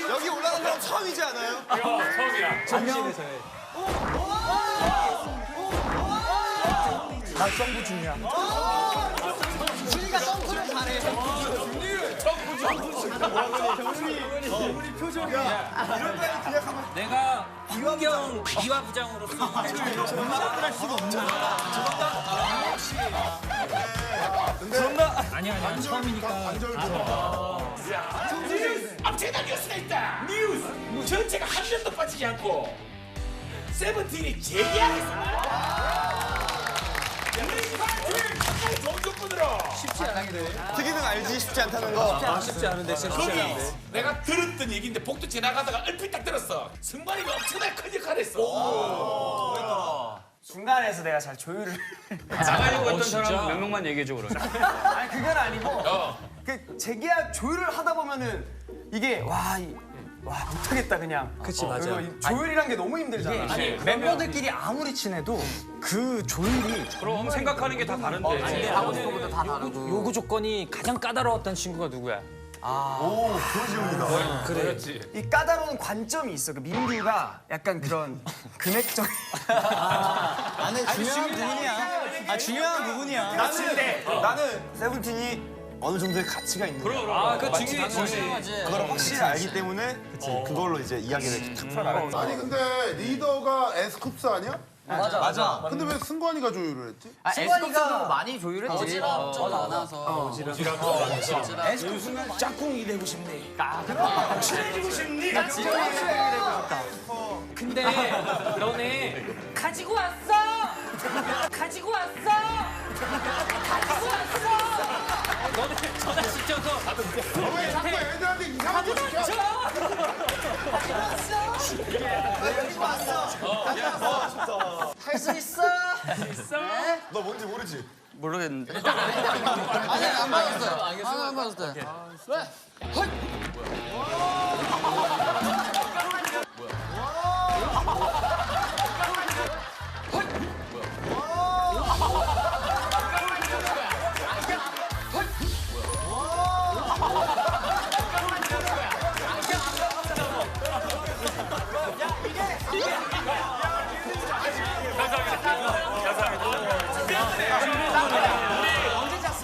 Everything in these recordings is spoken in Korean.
여기 올라간 사람 처음이지 않아요? 처음이야. 잠실에서 해. 나 점프 중이야. 준이가 점프를 잘해. 우리 표정이야. 이런 날이 기약하면 내가 환경 이화 부장으로서 할 수가 없잖아. 아니야 처음이니까. 엄청난 뉴스가 있다. 뉴스. 전체가 한 명도 빠지지 않고 세븐틴이 재계약했어. 가까이 좋은 조건으로. 특이는 알지 쉽지 않다는 거. 쉽지 않은데 진짜 쉽지 거기 않은데. 내가 들었던 얘기인데 복도 지나가다가 얼핏 딱 들었어. 승관이가 엄청나게 큰 역할을 했어. 중간에서 내가 잘 조율을. 나가려고 했던 사람 몇 명만 얘기해줘 그러면. 아니 그건 아니고. 그 재계약 조율을 하다 보면은 이게 와 못하겠다 그냥. 그치 맞아. 그리고 이 조율이란 게 너무 힘들잖아. 아니 멤버들끼리 아무리 친해도 그 조율이 그럼 생각하는 게 다 다른데. 하고 싶은 것도 다 다르고. 요구 조건이 가장 까다로웠던 친구가 누구야? 그렇지. 이 까다로운 관점이 있어. 그 민규가 약간 그런 금액적. 나는 중요한 부분이야. 중요한 부분이야. 나는 세븐틴이 어느 정도의 가치가 있는 거야. 아, 그 중요하지. 그걸 확실히 알기 때문에 그걸로 이제 이야기를 탁 풀어나갔지. 아니 근데 리더가 에스쿱스 아니야? 맞아. 근데 왜 승관이가 조율을 했지? 승관이가 많이 조율했지. 좀 많아서. 짝꿍이 되고 싶네. 친해지고 싶니? 근데 너네 가지고 왔어. 가지고 왔어. 가지고 왔어. 너네 전화 시켜서 왜 자꾸 애들한테 이상한 거 시켜? 할 수 있어. 너 뭔지 모르지? 모르겠는데. 아니 안 받았어요. 안 받았어요.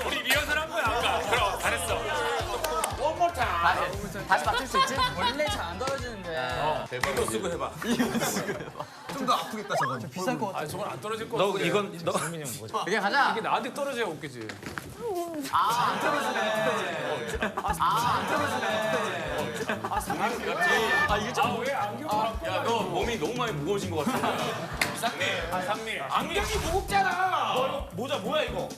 우리 리허설 한 거야 아까. 그럼 잘했어. One more time. 다시 맞출 수 있지? 원래 잘 안 떨어지는데. 이거 쓰고 해봐. 좀 더 아프겠다 저건. 아, 저건 안 떨어질 거 같아. 너 이건 너 이게 가자. 이게 나한테 떨어져야 웃기지. 왜 안경? 야, 너 몸이 너무 많이 무거워진 것 같아. 상미. 안경이 무겁잖아. 너 이거 모자 뭐야 이거?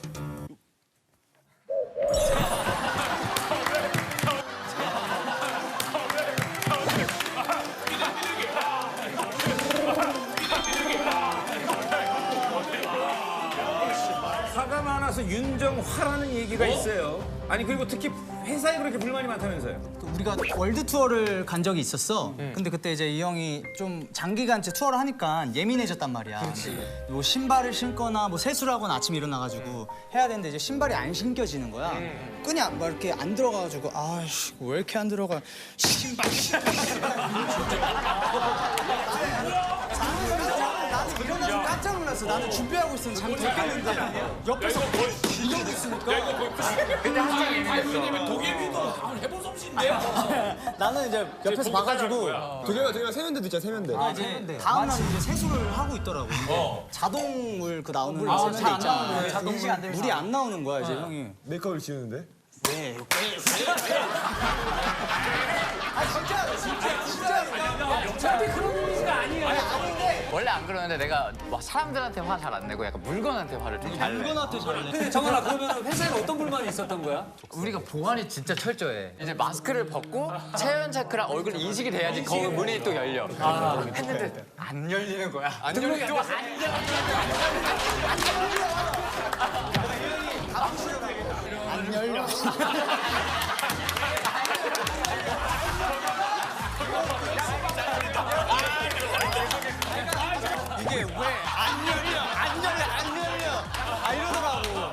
사과 많아서 윤정화라는 얘기가 있어요. 아니 그리고 특히 회사에 그렇게 불만이 많다면서요? 우리가 월드 투어를 간 적이 있었어. 근데 그때 이제 이 형이 좀 장기간째 투어를 하니까 예민해졌단 말이야. 뭐 신발을 신거나 뭐 세수를 하거나 아침에 일어나가지고 해야 되는데 이제 신발이 안 신겨지는 거야. 끈이 막 이렇게 안 들어가가지고 아이씨 왜 이렇게 안 들어가? 신발. 나는 일어나서 깜짝 놀랐어. 나는 준비하고 있었는데 잘못했겠는데 옆에서 이러고 있으니까. 근데 항상 왜냐면 도겸이도 해본 솜씨인데. 나는 이제 옆에서 봐가지고 도겸이가 세면대도 있잖아 세면대. 이제 다음 날 이제 세수를 하고 있더라고. 근데 자동물 그 나오는 세면대 있잖아. 물이 안 나오는 거야 이제 형이. 메이크업을 지우는데? 네. 원래 안 그러는데 내가 막 사람들한테 화 잘 안 내고 약간 물건한테 화를 좀 잘 내. 물건한테 잘래. 근데 정원아 그러면 회사에 어떤 불만이 있었던 거야? 우리가 보안이 진짜 철저해. 이제 마스크를 벗고 체온 체크랑 얼굴 인식이 돼야지 거울 문이 또 열려. 했는데 안 열리는 거야. 안 열리는 거야. 안 열려. 이게 왜 안 열려? 안 열려? 안 열려? 아 이러더라고.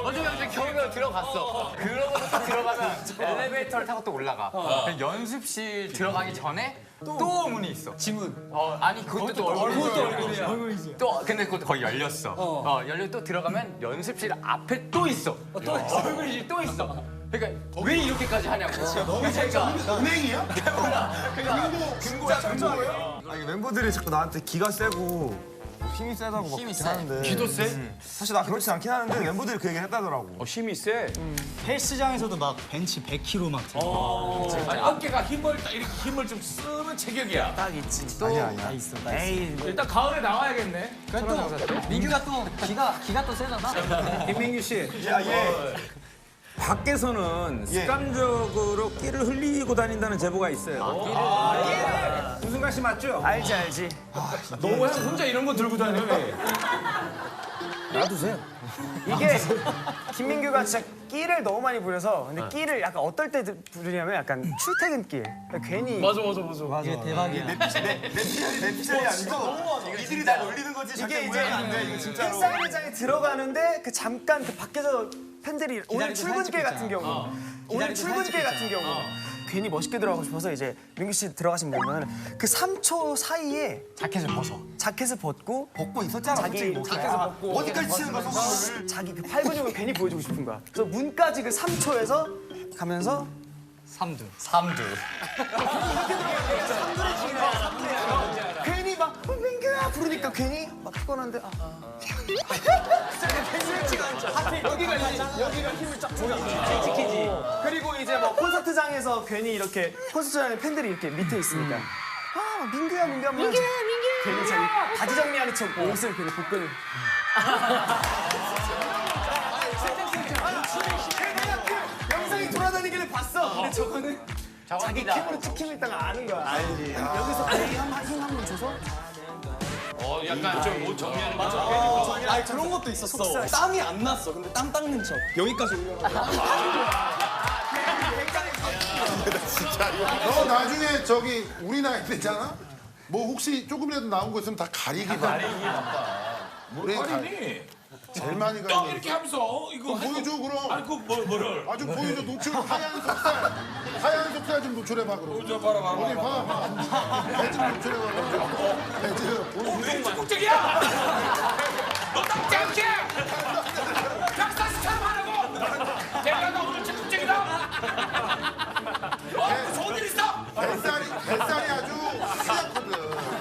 어제 겨우겨우 들어갔어. 그러고서 들어가면 엘리베이터를 타고 또 올라가. 연습실 들어가기 전에 또 문이 있어. 지문. 아니 그것도 또 얼굴이야. 또 근데 그것도 거의 열렸어. 열려 또 들어가면 연습실 앞에 또 있어. 얼굴이 또 있어. 그러니까 왜 이렇게까지 하냐고. 제가 은행이야? 아니 멤버들이 자꾸 나한테 기가 세고 힘이 세다고 막 그렇게 하는데 기도 세? 사실 나 그렇진 않긴 하는데 멤버들이 그 얘기 했다더라고. 힘이 세. 헬스장에서도 막 벤치 100kg 막 들고. 아니, 어깨가 힘을 딱 이렇게 힘을 좀 쓰는 체격이야. 딱 있지. 아니야 아니야. 일단 가을에 나와야겠네. 민규가 또 기가 또 세잖아. 김민규 씨. 예. 밖에서는 습관적으로 끼를 흘리고 다닌다는 제보가 있어요. 우승관 씨 맞죠? 알지. 너 왜 혼자 이런 거 들고 다녀? 왜? 놔두세요. 이게 김민규가 진짜 끼를 너무 많이 부려서 근데 끼를 약간 어떨 때 부르냐면 약간 출퇴근길. 그러니까 괜히 이게 대박이야. 내 피셜이 아니고 이들이 날 놀리는 거지. 이게 이게 이제 안돼 이거 진짜로. 팬사인회장에 들어가는데 그 잠깐 그 밖에서 팬들이 오늘 기다리고 출근길 사진 같은 경우 오늘 출근길 같은 경우 괜히 멋있게 들어가고 싶어서 이제 민규 씨 들어가시면 그 3초 사이에 자켓을 벗고 있었잖아. 자기 자켓을 벗고 어디까지 치는 거야 손을. 자기 그 팔근육을 괜히 보여주고 싶은 거야. 그래서 문까지 그 3초에서 가면서 삼두. 괜히 막 민규야 부르니까 괜히 막 피곤한데 여기가 힘을 쫙 줘야 지키지. 그리고 이제 뭐 콘서트장에서 괜히 이렇게 콘서트장에 팬들이 이렇게 밑에 있으니까 민규야 하면 괜히 저기 바지 정리하는 척 옷을 괜히 복근을 영상이 돌아다니길래 봤어. 근데 저거는 자기 킴으로 찍힘 있다가 아는 거야. 알지. 여기서 괜히 힘 한 번 줘서 약간 좀옷 정리하는 거. 아니 그런 것도 있었어. 땀이 안 났어. 근데 땀 닦는 척. 여기까지 올려가지고. 너 나중에 저기 우리 나이 때잖아? 뭐 혹시 조금이라도 나온 거 있으면 다 가리기 봐. 뭘 가리니? 제일 많이 딱 가리기. 이렇게 하면서 이거 보여줘 그럼. 아니 뭐를? 아주 보여줘 노출 하얀 속살 좀 노출해봐 그럼. 보여줘 봐라. 어디 봐. 배좀 노출해봐. 배좀. 왜 적극적이야? 너 딱 않게! 박사시처럼 하라고! 내가 너 오늘 적극적이다? 좋은 일 있어? 뱃살이 아주 크거든.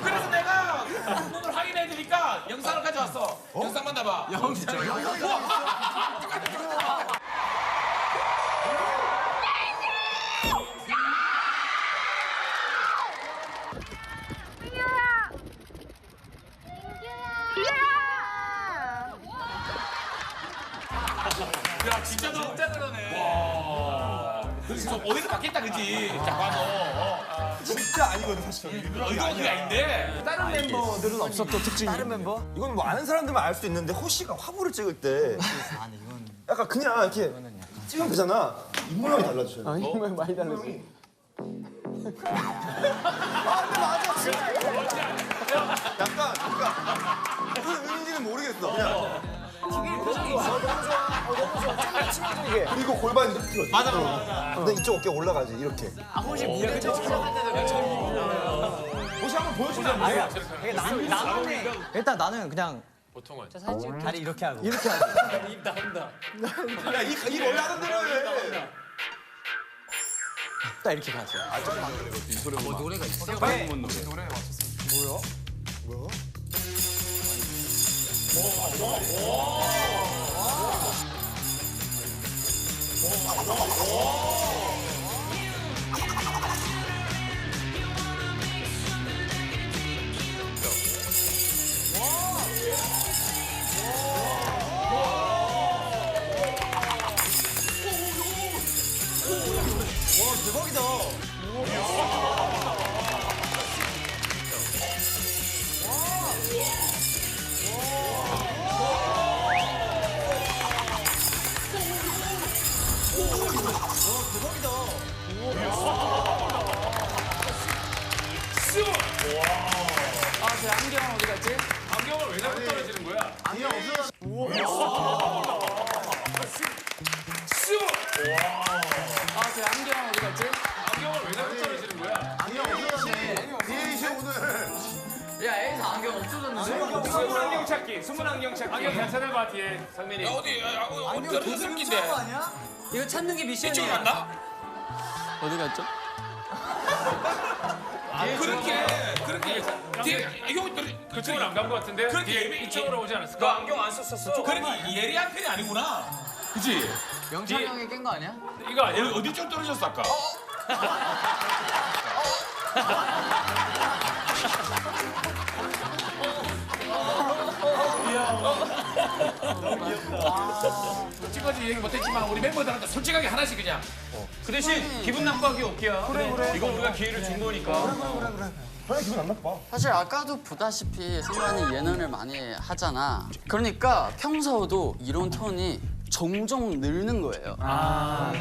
그래서 내가 오늘 확인해드리니까 영상을 가져왔어. 영상 만나봐. 야 진짜 그러네. 와. 그래서 어디서 받겠다 그지? 자 봐도. 진짜 아니거든 사실. 의도가 그게 아닌데. 다른 멤버들은 없어 또 특징이. 다른 멤버 이건 뭐 아는 사람들만 알 수 있는데 호시가 화보를 찍을 때 아니 이건 약간 그냥 이렇게 찍으면 되잖아. 입모양이 달라져요. 정말 많이 달라져. 약간 그러니까 무슨 의미인지는 모르겠어. 그냥. 그리고 골반 이렇게 틀어져. 맞아. 근데 이쪽 어깨 올라가지 이렇게. 혹시 한번 보여주면 안 돼? 일단 나는 그냥 보통은 다리 이렇게 하고 야이 원래 하던 대로 해. 딱 이렇게 가죠. 숨은 안경 찾기. 숨은 안경 찾기. 안경 찾아봐 뒤에 상민이. 어디 어디 숨긴데? 이거 찾는 게 이쪽 미션이야. 갔나? 어디 갔죠? 그렇게 뒤에 형 그쪽으로 안 간 것 같은데. 그렇게 뒤에 이쪽으로 오지 않았을까? 너 안경 안 썼었어. 그렇게 예리한 편이 아니구나. 그치? 영철이 형이 깬 거 아니야? 이거 아니야? 어디 쪽 떨어졌어 아까? 솔직하게 얘기 못했지만 우리 멤버들한테 솔직하게 하나씩 그냥 그 대신 기분 나빠하기 없기야. 그래. 이거 우리가 기회를 준 거니까. 사실 아까도 보다시피 승관이 예능을 많이 하잖아. 그러니까 평소에도 이런 톤이 점점 늘는 거예요.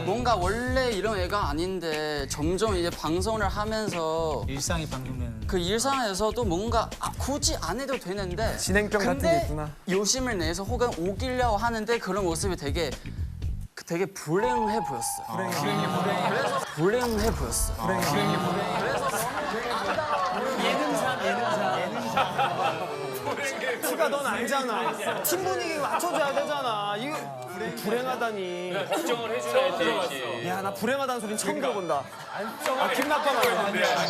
뭔가 원래 이런 애가 아닌데 점점 이제 방송을 하면서 일상이 방송되는. 그 일상에서도 뭔가 굳이 안 해도 되는데 진행병 같은 게 있구나. 요심을 내서 혹은 우기려고 하는데 그런 모습이 되게 불행해 보였어요. 그래서 불행해 보였어. 티가 넌 알잖아. 팀 분위기 맞춰줘야 되잖아. 이거 불행하다니. 걱정을 해줘야지. 야, 나 불행하다는 소리는 처음 들어본다. 아, 기분 나빠가지고.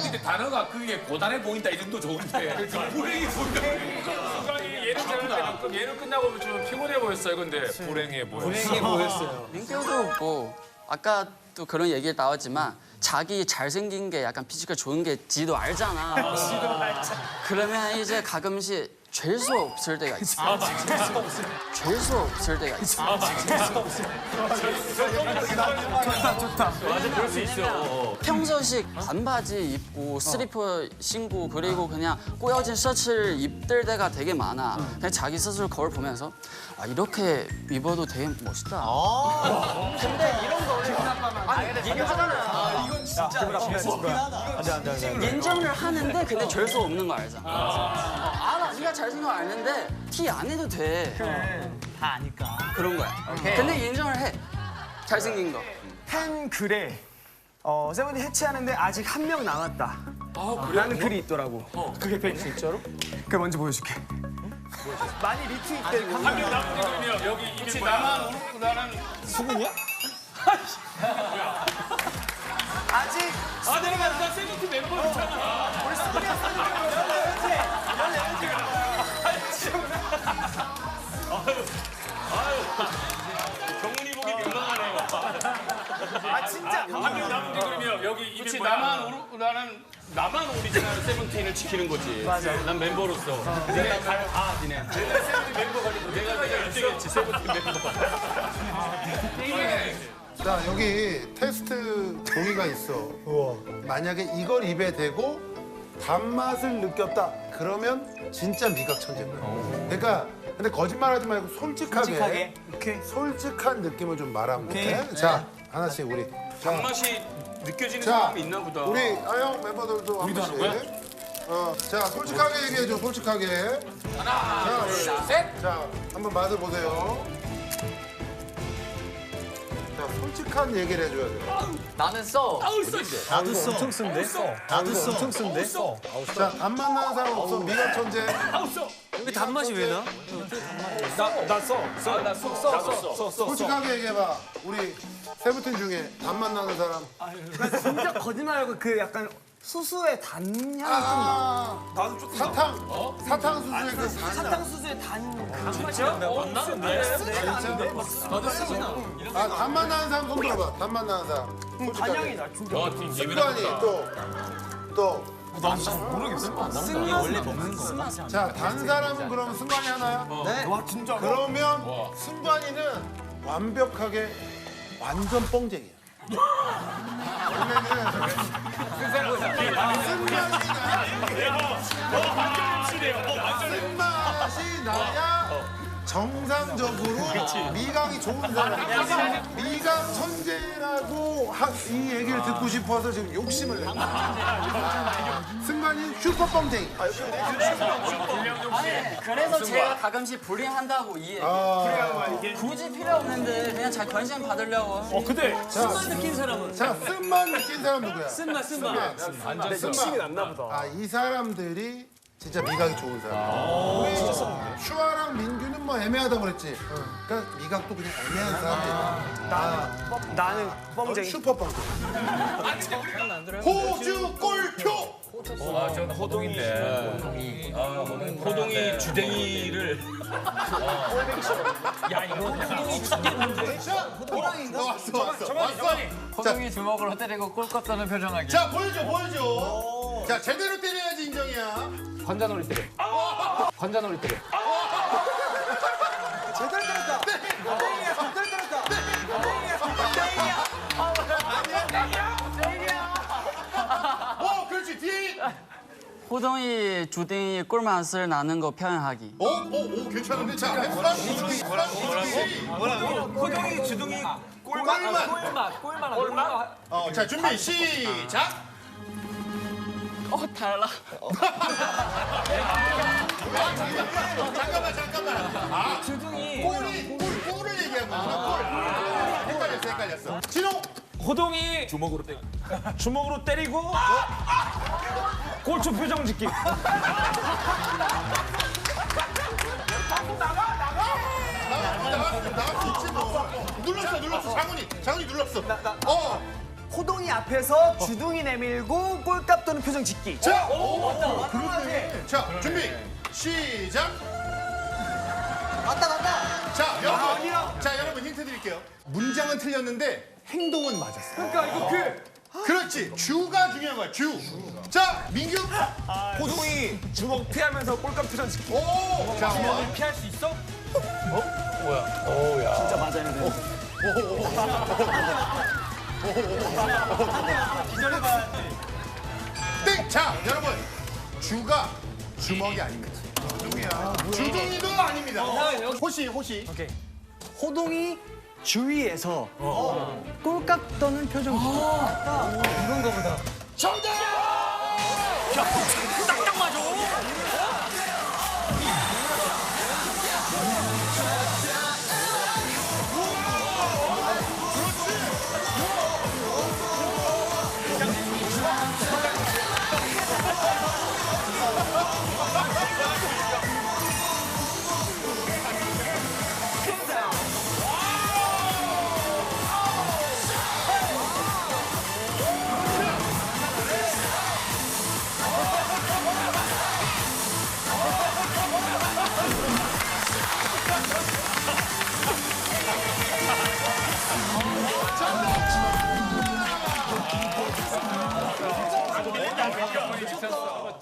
근데 단어가 그게 고단해 보인다 이 정도 좋은데 불행이 보인다. 순간이 예능 잘하는데 가끔 예능 끝나고 좀 피곤해 보였어요. 근데 불행해 보였어. 민규도 뭐 아까 또 그런 얘기 나왔지만 자기 잘생긴 게 약간 피지컬 좋은 게 지도 알잖아. 그러면 이제 가끔씩 잴 수 없을 때가 있어. 잴 수 없을 때가 있어. 맞아, 그럴 수 있어. 평소식 반바지 입고 슬리퍼 신고 그리고 그냥 꼬여진 셔츠를 입을 때가 되게 많아. 그냥 자기 스스로 거울 보면서 아, 이렇게 입어도 되게 멋있다. 인정을 하는데 근데 잴 수 없는 거 알잖아. 알아, 네가 잘생긴 거 아는데 티 안 해도 돼. 다 아니까. 그런 거야. 근데 인정을 해. 잘생긴 거. 팬 글에 세븐틴 해체하는데 아직 한 명 남았다. 라는 글이 있더라고. 그게 팬 진짜로? 그게 먼저 보여줄게. 많이 리트윗되고. 한명 남은 그러면 여기 혹시 나만 나랑 수근이야? 아직 아 내가 나 세븐틴 멤버였잖아. 우리 수근이었어. 경훈이 보기 민망하네. 아 진짜. 한명 남은 그러면 여기 혹시 나만 오리지널 세븐틴을 지키는 거지. 맞아. 난 멤버로서. 니네 니네. 내가 세븐틴 멤버가 아니고 내가 1등했지 세븐틴 멤버. 자 여기 테스트 종이가 있어. 만약에 이걸 입에 대고 단맛을 느꼈다. 그러면 진짜 미각 천재인 거야. 그러니까 근데 거짓말하지 말고 솔직하게 오케이. 솔직한 느낌을 좀 말하면 돼. 자 하나씩 우리. 단맛이 느껴지는 자 사람이 있나 보다. 우리 아영 멤버들도 한 번씩. 자 솔직하게 얘기해줘. 솔직하게. 하나, 둘, 셋. 자 한번 맛을 보세요. 자 솔직한 얘기를 해줘야 돼. 나는 써. 나도 써. 엄청 쓴데? 나도 써. 엄청 쓴데? 자 단맛 나는 사람 없어. 미각 천재. 여기 단맛이 왜 나? 써. 솔직하게 얘기해봐. 우리 세븐틴 중에 단맛 나는 사람. 진짜 거짓말하고 그 약간 수수의 단향이 좀 나. 아, 나도 조금 사탕 수수의 그 단. 사탕수수의 단. 진짜? 아 단맛 나는 사람 손 들어봐. 단맛 나는 사람. 단향이 나 진짜. 승관이 또. 승관이 원래 먹는 거. 자, 단 사람은 그럼 승관이 하나야? 네. 와 진짜. 그러면 승관이는 완벽하게 완전 뻥쟁이야. 쓴맛이 나야 정상적으로 미각이 좋은 사람. 미각 천재라고 이 얘기를 듣고 싶어서 지금 욕심을 내. 승관이 슈퍼 뻥쟁이. 그래서 제가 가끔씩 불행한다고 이해. 굳이 필요 없는데 그냥 잘 관심 받으려고. 근데 쓴맛 느낀 사람은 자, 쓴맛 느낀 사람 누구야? 쓴맛. 완전 욕심이 났나 보다. 이 사람들이 진짜 미각이 좋은 사람. 애매하다고 그랬지. 그러니까 미각도 그냥 애매한 사람이. 나는 뻥쟁이. 슈퍼 뻥. 호주 골표. 저는 호동인데. 호동이 주댕이를. 야 이거 호동이 죽겠는데. 왔어. 호동이 주먹으로 때리고 꼴값 떠는 표정하기. 자, 보여줘. 자, 제대로 때려야지 인정이야. 관자놀이 때려. 관자놀이 때려. 제대로 때렸다. 땡이야, 제대로 때렸다. 그렇지. 뒤에. 호동이 주댕이 꿀맛을 나는 거 표현하기. 오, 괜찮은데. 자, 해보라. 호동이 주둥이 꼴맛. 자, 준비 시작. 달라. 잠깐만. 주둥이. 꼴을 얘기한 거구나. 꼴. 헷갈렸어. 진호. 호동이 주먹으로 때리고 골초 표정 짓기. 나갈 수 있지 뭐. 눌렀어. 장훈이 눌렀어. 호동이 앞에서 주둥이 내밀고 꼴값 도는 표정 짓기. 자, 자, 준비 시작. 맞다. 자, 여러분 힌트 드릴게요. 문장은 틀렸는데 행동은 맞았어. 그러니까 이거 그렇지. 주가 중요한 거야. 주. 자, 민규. 호동이 주먹 피하면서 꼴값 표정 짓기. 오. 자, 피할 수 있어? 진짜 맞아야 돼. 땡. 자, 여러분. 주가 주먹이 아닙니다. 주둥이도 아닙니다. 호시. 오케이. 호동이 주위에서 꼴값 떠는 표정 짓기. 이건 거보다. 딱딱 맞아.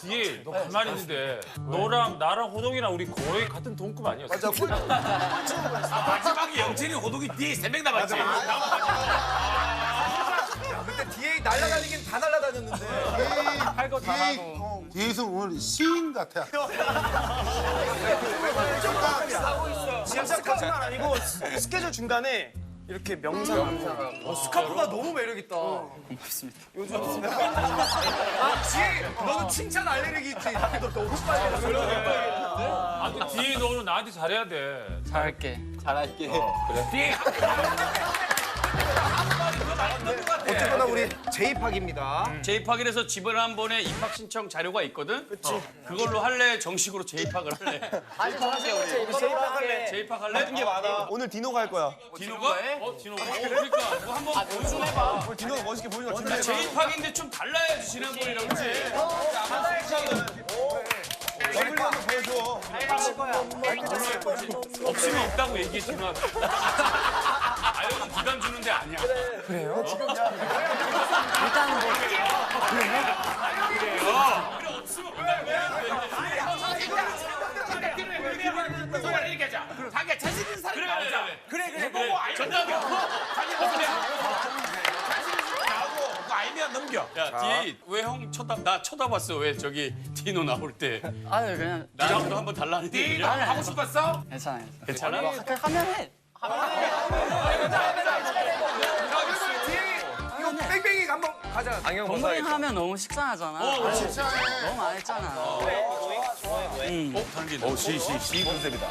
뒤에 너 가만히 있는데 너랑 나랑 호동이랑 우리 거의 같은 동급 아니었어? 맞아. 마지막에 영진이 호동이 뒤에 3명 남았지. 그때 뒤에 날아다니긴 다 날아다녔는데. 할거 다 하고. 뒤에서 오늘 시인 같아. 지금 스카프만 아니고 스케줄 중간에 이렇게 명상. 스카프가 너무 매력있다. 고맙습니다. 지혜, 너는 칭찬 알레르기 있지? 너 너무 빨리 아, 그 뒤에 너는 나한테 잘해야 돼. 잘할게. 뒤에 어쨌거나 우리 재입학입니다. 재입학이라서 집을 한 번에 입학 신청 자료가 있거든. 그걸로 할래? 정식으로 재입학을 할래? 재입학할래? 모든 게 많아. 오늘 디노가 할 거야. 디노가? 디노가? 그러니까 뭐 한번 보여줘봐. 오늘 디노가 멋있게 보여줘. 준비해. 재입학인데 좀 달라야지 지난번이랑 그치? 얼굴 한번 보여줘. 없으면 없다고 얘기했지만 아영은 부담 주는 데 아니야. 일단 뭐 이렇게 하자. 자기가 자신 있는 사람이 나오자. 그래. 보고 전화하면 자기 어떻게 자신 있는 사람이 나오고 그거 알면 넘겨. 야, 디, 왜 형 나 쳐다봤어? 왜 저기 디노 나올 때 아유 그냥 나랑도 한번 달라는데. 디, 하고 싶었어? 괜찮아요. 괜찮아? 하면 해. 이거 뺑뺑이 한번 가자. 안경 동물이 하면 너무 식상하잖아. 진짜. 너무 안 했잖아. 시 컨셉이다.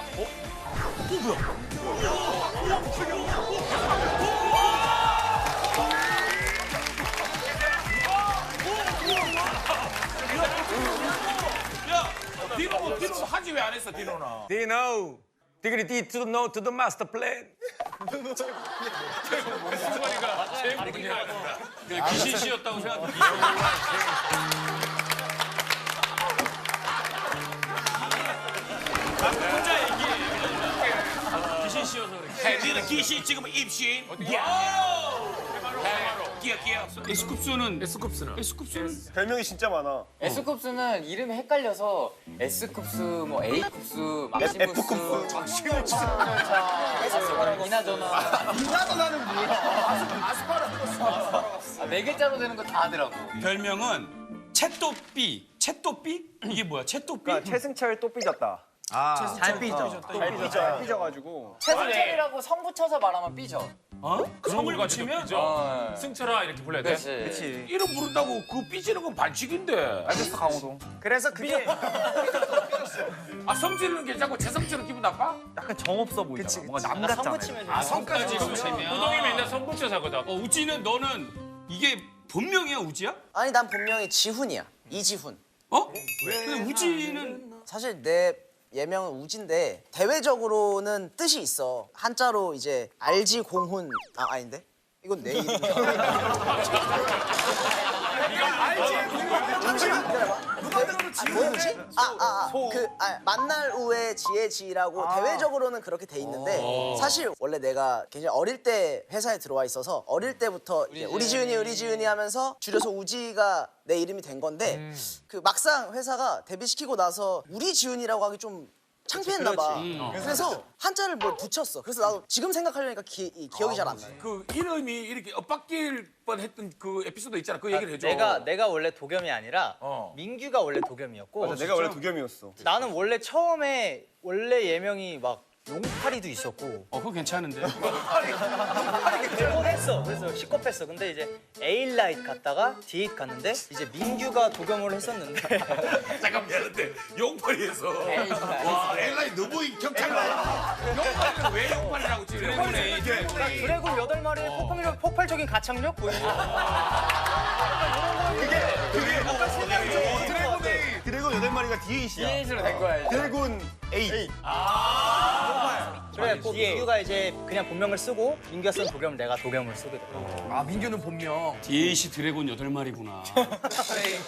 야, 디노 하지 왜 안 했어, 디노는? 디노. 디그리 D to the no to the master plan. 승관이가 제일 모르는 게 아닙니다. 그냥 귀신 씨였다고 생각합니다. 혼자 얘기해. 귀신 씨여서 그래. 니는 귀신 지금 입신. 끼어. 에스쿱스는 별명이 진짜 많아. S쿱스는 이름이 헷갈려서 S쿱스, 뭐 A쿱스, 막시무스, 아스파라거스, 이나저나. 이나저나는 뭐야? 아스파라거스. 네 글자로 되는 거 다 하더라고. 별명은 채또삐. 채또삐? 이게 뭐야? 채또삐? 최승철 또 삐졌다. 잘 삐져. 잘 삐져가지고. 최승철이라고 성 붙여서 말하면 삐져. 성을 붙이면 승철아 이렇게 불러야 돼? 그렇지. 이름 부른다고 그 삐지는 건 반칙인데. 알겠어 강호동. 그래서 그게 아 성질은 괜찮고 최성철은 기분 나빠? 약간 정없어 보이잖아. 뭔가 남 같잖아. 아 성까지 붙이면. 호동이 맨날 성 붙여서 하거든. 우지는 너는 이게 본명이야 우지야? 아니 난 본명이 지훈이야. 이지훈. 어? 근데 우지는 사실 내 예명은 우진데 대외적으로는 뜻이 있어. 한자로 이제 알지 공훈. 아닌데? 이건 내 이름이야. 누가 들어도 지훈이지? 만날 우에 지혜지라고 대외적으로는 그렇게 돼 있는데 사실 원래 내가 굉장히 어릴 때 회사에 들어와 있어서 어릴 때부터 이제 우리 지훈이 하면서 줄여서 우지가 내 이름이 된 건데 그 막상 회사가 데뷔시키고 나서 우리 지훈이라고 하기 좀 창피했나 봐. 그래서 한자를 뭘 붙였어. 그래서 나도 지금 생각하려니까 기억이 잘 안 나요. 그 이름이 이렇게 엇바뀔 뻔했던 그 에피소드 있잖아. 그 얘기를 해줘. 내가 원래 도겸이 아니라 민규가 원래 도겸이었고 맞아, 내가 원래 도겸이었어. 나는 원래 처음에 원래 예명이 막 용팔이도 있었고 그거 괜찮은데. 그걸 했어. 그래서 시겁했어. 근데 이제 에일라이트 갔다가 디에잇 갔는데 이제 민규가 도겸을 했었는데 잠깐 미안한데 용팔이에서 와 엘라이 너무 경찰이야. 용팔이는 왜 용팔이라고 지금? 드래곤 8마리의 폭발적인 가창력 보이죠? 드래곤 8마리가 DAC야. DH로 된 거야. 이제. 드래곤 8. 그래, 민규가 이제 그냥 본명을 쓰고 민규가 쓴 도겸을 내가 도겸을 쓰게 됐고. 아 민규는 본명. DAC 드래곤 8마리구나.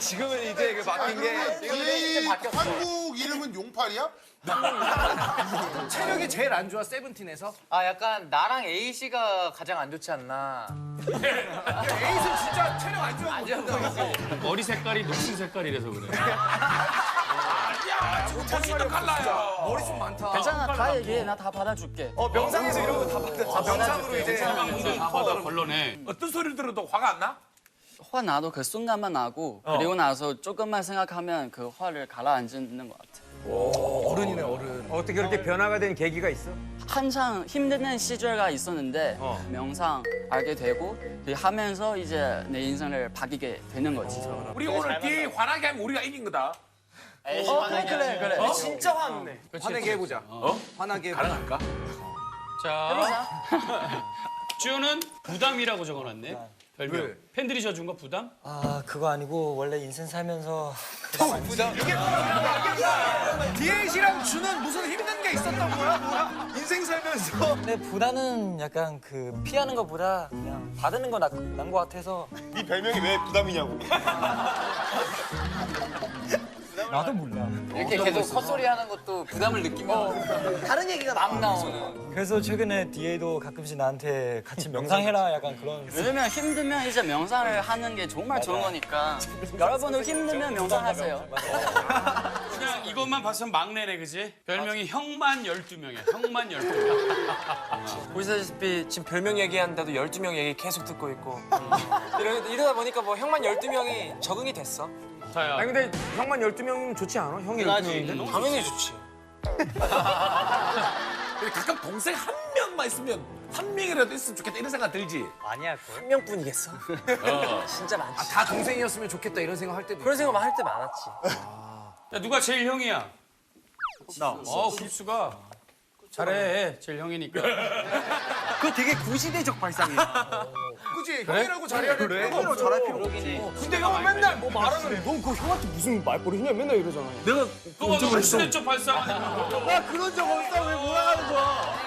지금은 이제 그 바뀐 게 DA 한국 이름은 용팔이야? 체력이 제일 안 좋아 세븐틴에서. 아 약간 나랑 A씨가 가장 안 좋지 않나. 에이스는 진짜 체력 안 좋아. 안 좋아. 머리 색깔이 녹슨 색깔이라서 그래. 야, 지금 훨씬 갈라요. 머리 좀 많다. 괜찮아, 다 얘기해. 나 다 받아줄게. 명상에서 이러고 다 받아. 명상으로 이제. 근데 다 받아 걸러내. 어떤 소리를 들어도 화가 안 나? 화 나도 그 순간만 나고 그리고 나서 조금만 생각하면 그 화를 가라앉는 것 같아. 어른이네 어른. 어떻게 그렇게 변화가 된 계기가 있어? 한창 힘든 시절가 있었는데 명상 알게 되고 하면서 이제 내 인생을 바뀌게 되는 거지. 우리 오늘 뒤에 화나게 하면 우리가 이긴 거다. 그래. 진짜 화났네. 화내게 해보자. 화나게 해보자. 가능할까? 자, 주연은 부담이라고 적어놨네. 별명. 팬들이 져준 거 부담? 아 그거 아니고 원래 인생 살면서 DH랑 주는 무슨 힘든 게 있었던 거야? 뭐야? 인생 살면서. 근데 부담은 약간 그 피하는 것보다 그냥 받는 거 난 거 같아서 네 별명이 왜 부담이냐고. 나도 몰라. 이렇게 계속 헛소리 하는 것도 부담을 느끼면 다른 얘기가 막 나오는. 그래서 최근에 DA도 가끔씩 나한테 같이 명상해라 약간 그런. 요즘에 힘들면 이제 명상을 하는 게 정말 좋은 거니까 여러분도 힘들면 명상하세요. 그냥 이것만 봤으면 막내네, 그지? 별명이 형만 12명이야. 형만 12명. 보시다시피 지금 별명 얘기하는데도 12명 얘기 계속 듣고 있고 이러다 보니까 뭐 형만 12명이 적응이 됐어. 자야. 아니 근데 형만 12명 좋지 않아? 형이 12명인데? 당연히 좋지. 근데 가끔 동생 한 명만 있으면 한 명이라도 있으면 좋겠다 이런 생각 들지? 많이 할 걸. 한 명뿐이겠어? 진짜 많지. 다 동생이었으면 좋겠다 이런 생각 할 때도. 그런 생각만 할 때 많았지. 야, 누가 제일 형이야? 나. 굽수가 잘해. 제일 형이니까. 그거 되게 구시대적 발상이야. 그지? 형이라고 잘해야 돼. 형이라고 잘할 필요 없지. 근데 형 맨날 뭐 말하면 넌 그 형한테 무슨 말버리 했냐 맨날 이러잖아. 내가 그거 시대적 발상하는 거. 나 그런 적 없어. 왜 몰아가는 거야?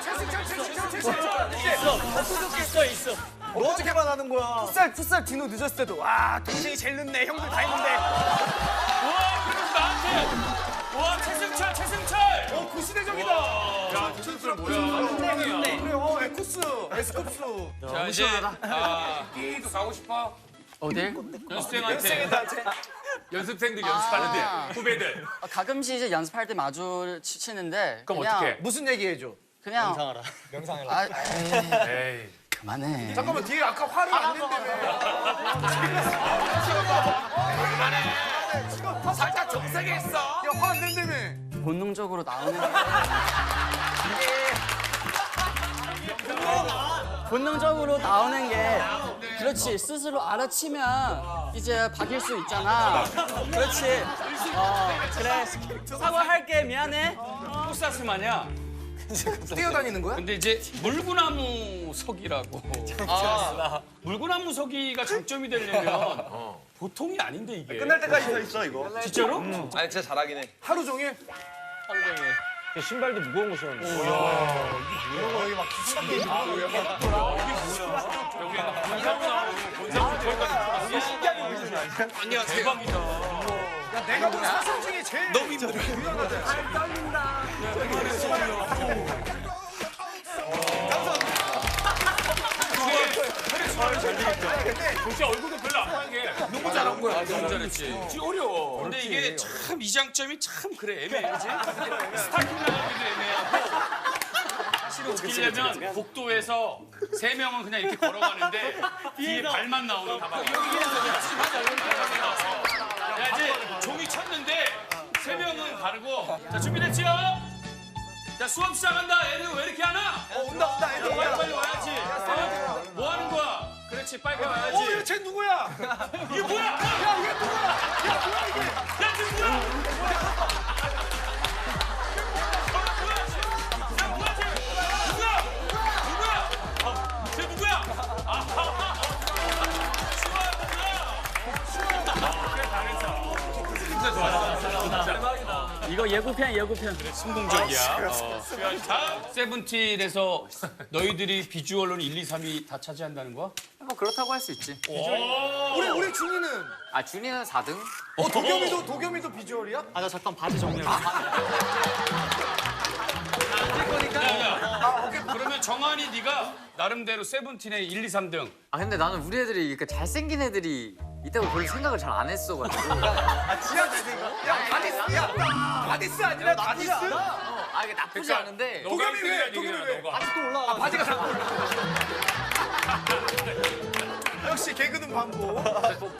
있어. 너 어떻게만 하는 거야? 풋살 디노 늦었을 때도 와 동생이 제일 늦네. 형들 다 했는데. 와, 그래서 나한테. 와, 최승철. 그 시대적이다. 야, 최승철 뭐야? 그래, 에쿠스, 에스쿱스. 자, 이제 끼도 가고 싶어? 어딜? 연습생한테. 연습생들 연습하는데 후배들. 가끔씩 이제 연습할 때 마주치는데 그럼 그냥 어떻게? 무슨 얘기 해줘? 그냥 명상하라. 아, 에이. 그만해. 잠깐만 뒤에 아까 화를 안 낸다며. 살짝 정색했어. 야, 화 안 낸다며. 본능적으로 나오는 게 본능적으로 나오는 게 그렇지 스스로 알아치면 이제 바뀔 수 있잖아. 그렇지. 그래 사과할게 미안해. 꽃사슴 아니야? 뛰어다니는 거야? 근데 이제 물구나무 서기라고. 물구나무 서기가 장점이 되려면 보통이 아닌데 이게. 끝날 때까지 서 있어 이거. 진짜로? 아니 진짜 잘하긴 해. 하루 종일? 신발도 무거운 거 신었네. 여기 막 기승밖에 아니야, 대박이다. 야, 내가 본 사슴 중에 제일 너무 힘들어. 잘 떨린다. 진짜 얼굴도 별로 안 하는 게 너무 잘한 거야. 너무 잘했지. 진짜 어려워. 근데 이게 참 이 장점이 참 그래 애매해, 그지? 스타킹 나가기도 애매하고. 사실은 웃기려면 복도에서 3명은 그냥 이렇게 걸어가는데 뒤에 발만 나오는 가방이. 야, 이제 종이 쳤는데 3명은 가르고. 자, 준비됐죠? 자, 수업 시작한다. 애들 왜 이렇게 하나? 온다, 애들 빨리 와야지. 뭐 하는 거야? 그렇지, 빨리 와야지. 쟤 누구야? 이게 뭐야? 야, 이게 누구야? 야, 뭐야 이게? 야, 쟤 뭐야? 이거 예고편. 성공적이야. 다음 세븐틴에서 너희들이 비주얼로는 1, 2, 3위 다 차지한다는 거야? 뭐 그렇다고 할 수 있지. 우리 준이는? 아 준이는 4등. 도겸이도 비주얼이야? 아, 나 잠깐 바지 정리해. 그러면 정한이 네가 나름대로 세븐틴의 1, 2, 3등. 아 근데 나는 우리 애들이 이렇게 잘생긴 애들이 있다고 별로 생각을 잘 안 했어가지고. 바디스 아니라 바디스? 아 이게 나쁘지 않은데. 도겸이 왜? 너가. 아직도 올라가. 바지가 자꾸 올라. 역시 개그는 반복.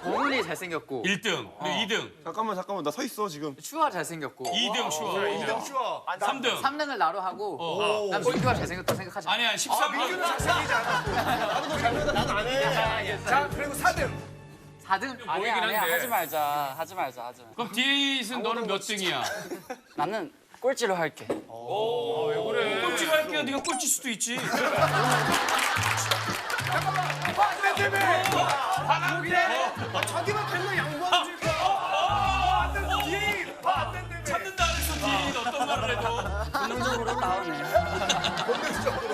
보문이 잘생겼고. 1등, 그리고 2등, 잠깐만 나 서 있어 지금. 슈아 잘생겼고. 2등 슈아. 슈아. 3등. 3등을 나로 하고. 난 민규가 잘생겼다 생각하지. 아니야, 13등. 잘생기지 않았고. 나도 너 잘생겼다. 나는 안 해. 자, 그리고 4등. 4등? 아니야 보이긴 한데. 하지 말자. 그럼 디에잇은 너는 몇 등이야? 나는 꼴찌로 할게. 왜 그래? 꼴찌 할게요. 네가 꼴찌 수도 있지. 자기만 맨날 양보하는 줄까? 안 된다, 디에잇. 안 된다. 찾는다 그랬어, 디에잇. 어떤 말을 해도. 본능적으로 나오네.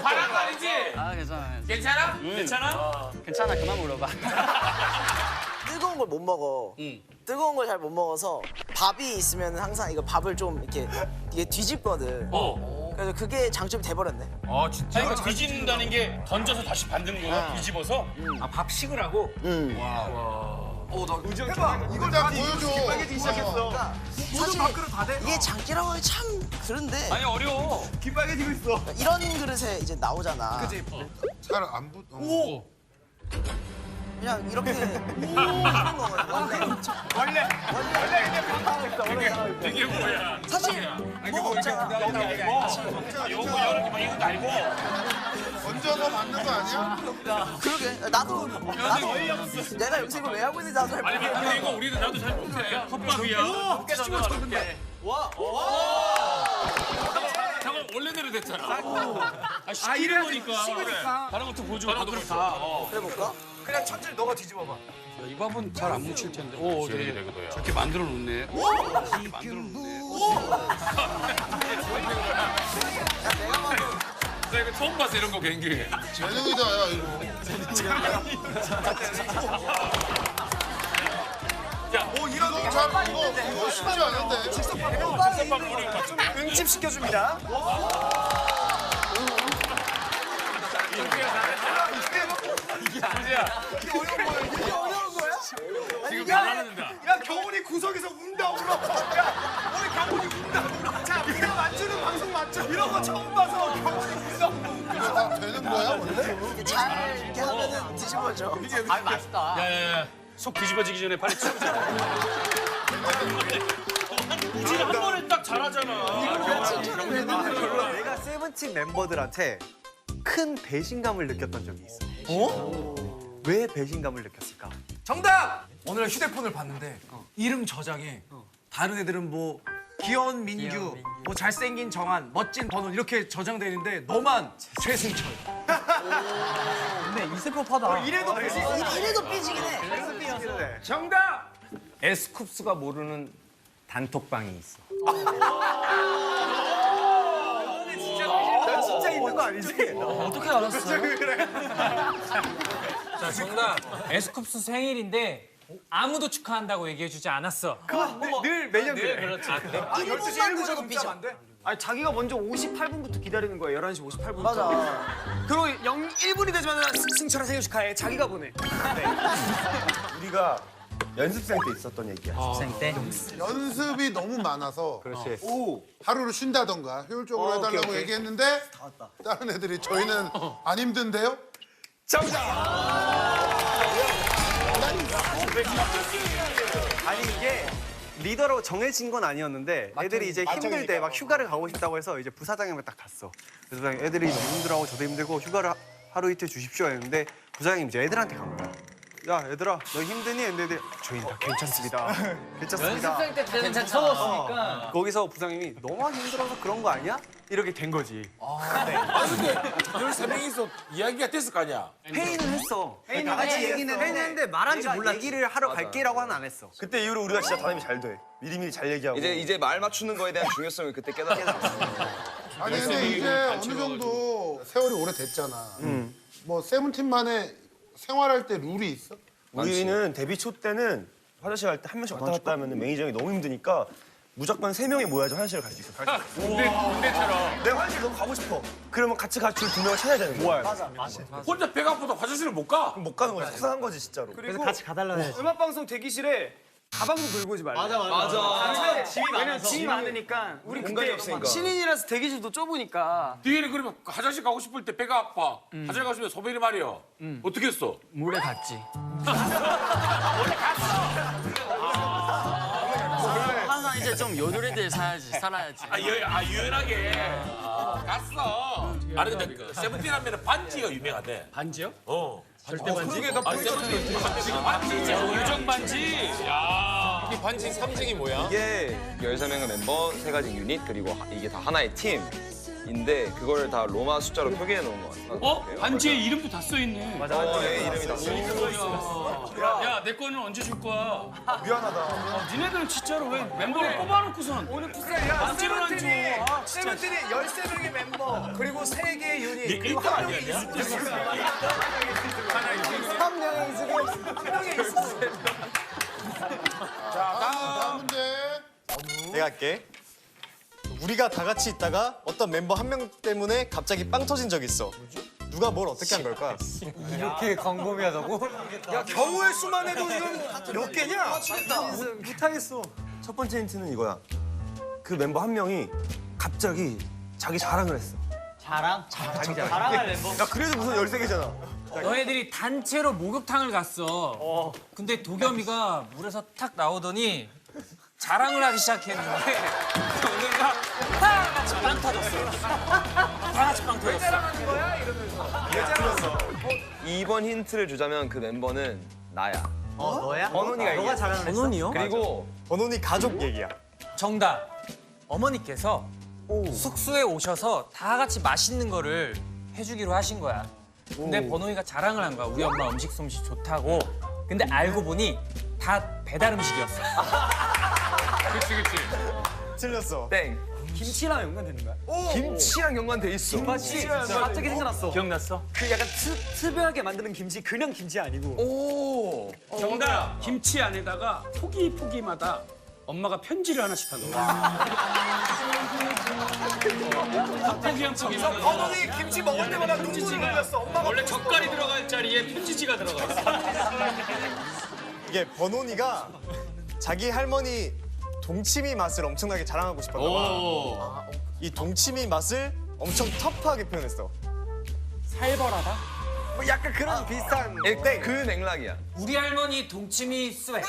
바람 아니지? 아 괜찮아. 괜찮아? 괜찮아? 괜찮아 그만 물어봐. 뜨거운 걸 못 먹어. 뜨거운 걸 잘 못 먹어서 밥이 있으면 항상 이거 밥을 좀 이게 뒤집거든. 그래서 그게 장점이 돼버렸네. 아, 진짜? 아니, 그러니까 뒤집는다는 게 던져서 다시 받는 거야? 뒤집어서? 아, 밥 식으라고? 해봐. 이걸 다 보여줘. 빨개지기 시작했어. 그러니까 사실 이게 장기라고 하기 참 그런데 아니, 어려워. 귀 빨개지고 있어. 이런 그릇에 이제 나오잖아. 그치? 잘 안 붙. 오! 그냥 이렇게 하는 거거든. 원래 그냥 그렇게 하고 있어. 원래. 이게 뭐야? 사실 뭐 없잖아. 요거 여러 개만 이것도 알고. 던져서 맞는 거 아니야? 그러게 나도 내가 염색을 왜 하고 있는지 나도 잘 아니, 모르겠어. 근데 이거 우리도 나도 잘 못해. 헛밥이야. 잠깐, 원래대로 됐잖아. 아, 식히는 거니까. 식으니까. 다른 것도 보여주고 나도 그렇다. 그래 볼까? 그냥 천천히 너가 뒤집어봐. 이 밥은 잘 안 뭉칠 텐데. 오, 저렇게 만들어 놓네. 저렇게 만들어 놓네. 나 이거 처음 봤어 이런 거 개인기. 재능이다, 야, 이거. 이거 쉽지 않은데. 응집시켜줍니다. 지금 잘하는다. 야 경훈이 구석에서 운다 울어. 야 우리 경훈이 운다 울어. 자 우리가 맞추는 방송 맞죠? 이런 거 처음 봐서 경훈이 운다 울어. 이거 다 되는 거야, 원래? 잘 이렇게 하면은 뒤집어져. 아 맛있다. 야야야. 속 뒤집어지기 전에 빨리 치우자. 우진이 한 번에 딱 잘하잖아. 내가 세븐틴 멤버들한테 큰 배신감을 느꼈던 적이 있어. 왜 배신감을 느꼈을까? 정답! 오늘 휴대폰을 봤는데 이름 저장에 다른 애들은 뭐 귀여운 민규, 뭐 잘생긴 정한, 멋진 번호 이렇게 저장돼 있는데 너만 최승철. 근데 있을 법하다. 이래도 배신. 이래도 삐지긴 해. 정답! 에스쿱스가 모르는 단톡방이 있어. 나 진짜 있는 거 아니지? 어떻게 알았어? 자, 정답. 에스쿱스 생일인데 아무도 축하한다고 얘기해주지 않았어. 늘 매년 그래. 그렇지. 12시 1분이라도 삐져. 안 돼? 아니 자기가 먼저 58분부터 기다리는 거야. 11시 58분부터. 맞아. 그리고 1분이 되면 승철아 생일 축하해. 자기가 보내. 우리가 연습생 때 있었던 얘기야. 학생 때. 연습이 너무 많아서 그렇지. 하루를 쉰다던가 효율적으로 해달라고 얘기했는데 다른 애들이 저희는 안 힘든데요? 아니 이게 리더로 정해진 건 아니었는데 애들이 이제 힘들 때 막 휴가를 가고 싶다고 해서 이제 부사장님을 딱 갔어. 그래서 애들이 너무 힘들어하고 저도 힘들고 휴가를 하루 이틀 주십시오 했는데 부사장님 이제 애들한테 간 거야. 야 얘들아 너 힘드니? 했는데 애들 저희는 다 괜찮습니다. 괜찮습니다. 연습생 때 되는 무서웠으니까. 거기서 부장님이 너만 힘들어서 그런 거 아니야? 이렇게 된 거지. 근데 13명이서 이야기가 됐을 거 아니야. 회의는 했어. 다 같이 얘기는 했는데 말한지 몰랐지. 얘기를 하러 갈게라고는 안 했어. 그때 이후로 우리가 진짜 단합이 잘 돼. 미리미리 잘 얘기하고. 이제 말 맞추는 거에 대한 중요성을 그때 깨달았어. 아니 근데 이제 어느 정도 세월이 오래됐잖아. 뭐 세븐틴만의 생활할 때 룰이 있어? 우리는 데뷔 초 때는 화장실 갈 때 한 명씩 왔다 갔다 하면 매니저 형이 너무 힘드니까 무조건 3명이 모여야지 화장실을 갈 수 있어. 군대처럼. 내가 화장실 너무 가고 싶어. 그러면 같이 갈 줄 2명을 찾아야 되는 거야. 혼자 배가 아파서 화장실을 못 가? 못 가는 거야. 속상한 거지 진짜로. 그래서 같이 가달라 해야지. 음악 방송 대기실에 가방도 들고 오지 말래. 맞아. 왜냐면 짐이 많으니까. 우리 그때 없으니까. 신인이라서 대기실도 좁으니까. 뒤에는 그러면 화장실 가고 싶을 때 배가 아파. 화장실 가고 싶으면 소변이 말이야. 어떻게 했어? 물에 갔지. 항상 이제 좀 요들이들 살아야지. 유연하게. 갔어. 아니 근데 그 세븐틴 하면 반지가 유명하대. 반지요? 절대 반지? 그게 나 반지지. 우정 반지. 야. 이 반지 상징이 뭐야? 이게 13명의 멤버, 3가지 유닛, 그리고 이게 다 하나의 팀인데 그걸 다 로마 숫자로 표기해 놓은 것 같아요. 반지에 이름도 다 써 있네. 맞아. 내 이름이 다 써 있어. 야, 내 거는 언제 줄 거야? 미안하다. 니네들은 진짜로 왜 멤버를 뽑아놓고선 오늘 풋살이야. 반지를 안 줘? 세븐틴이 13명의 멤버, 그리고 3개의 유닛, 그리고 일등 한 명의 아니야? 이스트. 한 명의 이스트. 한 명의 이스트. 자, 다음 문제. 내가 할게. 우리가 다 같이 있다가 어떤 멤버 한 명 때문에 갑자기 빵 터진 적이 있어. 누가 뭘 어떻게 한 걸까? 이렇게 광범위하다고? 야, 경우의 수만 해도 지금 몇 개냐? 못하겠어. 첫 번째 힌트는 이거야. 그 멤버 한 명이 갑자기 자기 자랑을 했어. 자랑? 자랑할 멤버? 야 그래도 무슨 13개잖아. 너희들이 단체로 목욕탕을 갔어. 근데 도겸이가 물에서 탁 나오더니 자랑을 하기 시작했는데 너네가 다 같이 빵 터졌어. 다 같이 빵 터졌어. 자랑하는 거야? 이러면서. 2번 힌트를 주자면 그 멤버는 나야. 너야? 번훈이가 너가 자랑을 했어? 번훈이요? 그리고 번훈이 가족 얘기야. 정답. 어머니께서 숙소에 오셔서 다 같이 맛있는 거를 해주기로 하신 거야. 근데 번호이가 자랑을 한 거야. 우리 엄마 음식 솜씨 좋다고. 근데 알고 보니 다 배달 음식이었어. 그치. 틀렸어. 땡. 김치랑 연관되는 거야? 김치랑 연관돼 있어. 맞지? 갑자기 생각났어. 기억났어? 그 약간 특별하게 만드는 김치, 그냥 김치 아니고. 정답. 김치 안에다가 포기마다 엄마가 편지를 하나씩 하는 포기한 포기마다. 번호이 김치 먹을 때마다 눈물을 흘렸어. 엄마가 원래 젓갈이 들어갈 자리에 편지지가 들어가 있어. 이게 버논이가 자기 할머니 동치미 맛을 엄청나게 자랑하고 싶었나 봐. 이 동치미 맛을 엄청 터프하게 표현했어. 살벌하다? 뭐 약간 그런 비슷한. 그 맥락이야. 우리 할머니 동치미 스웩.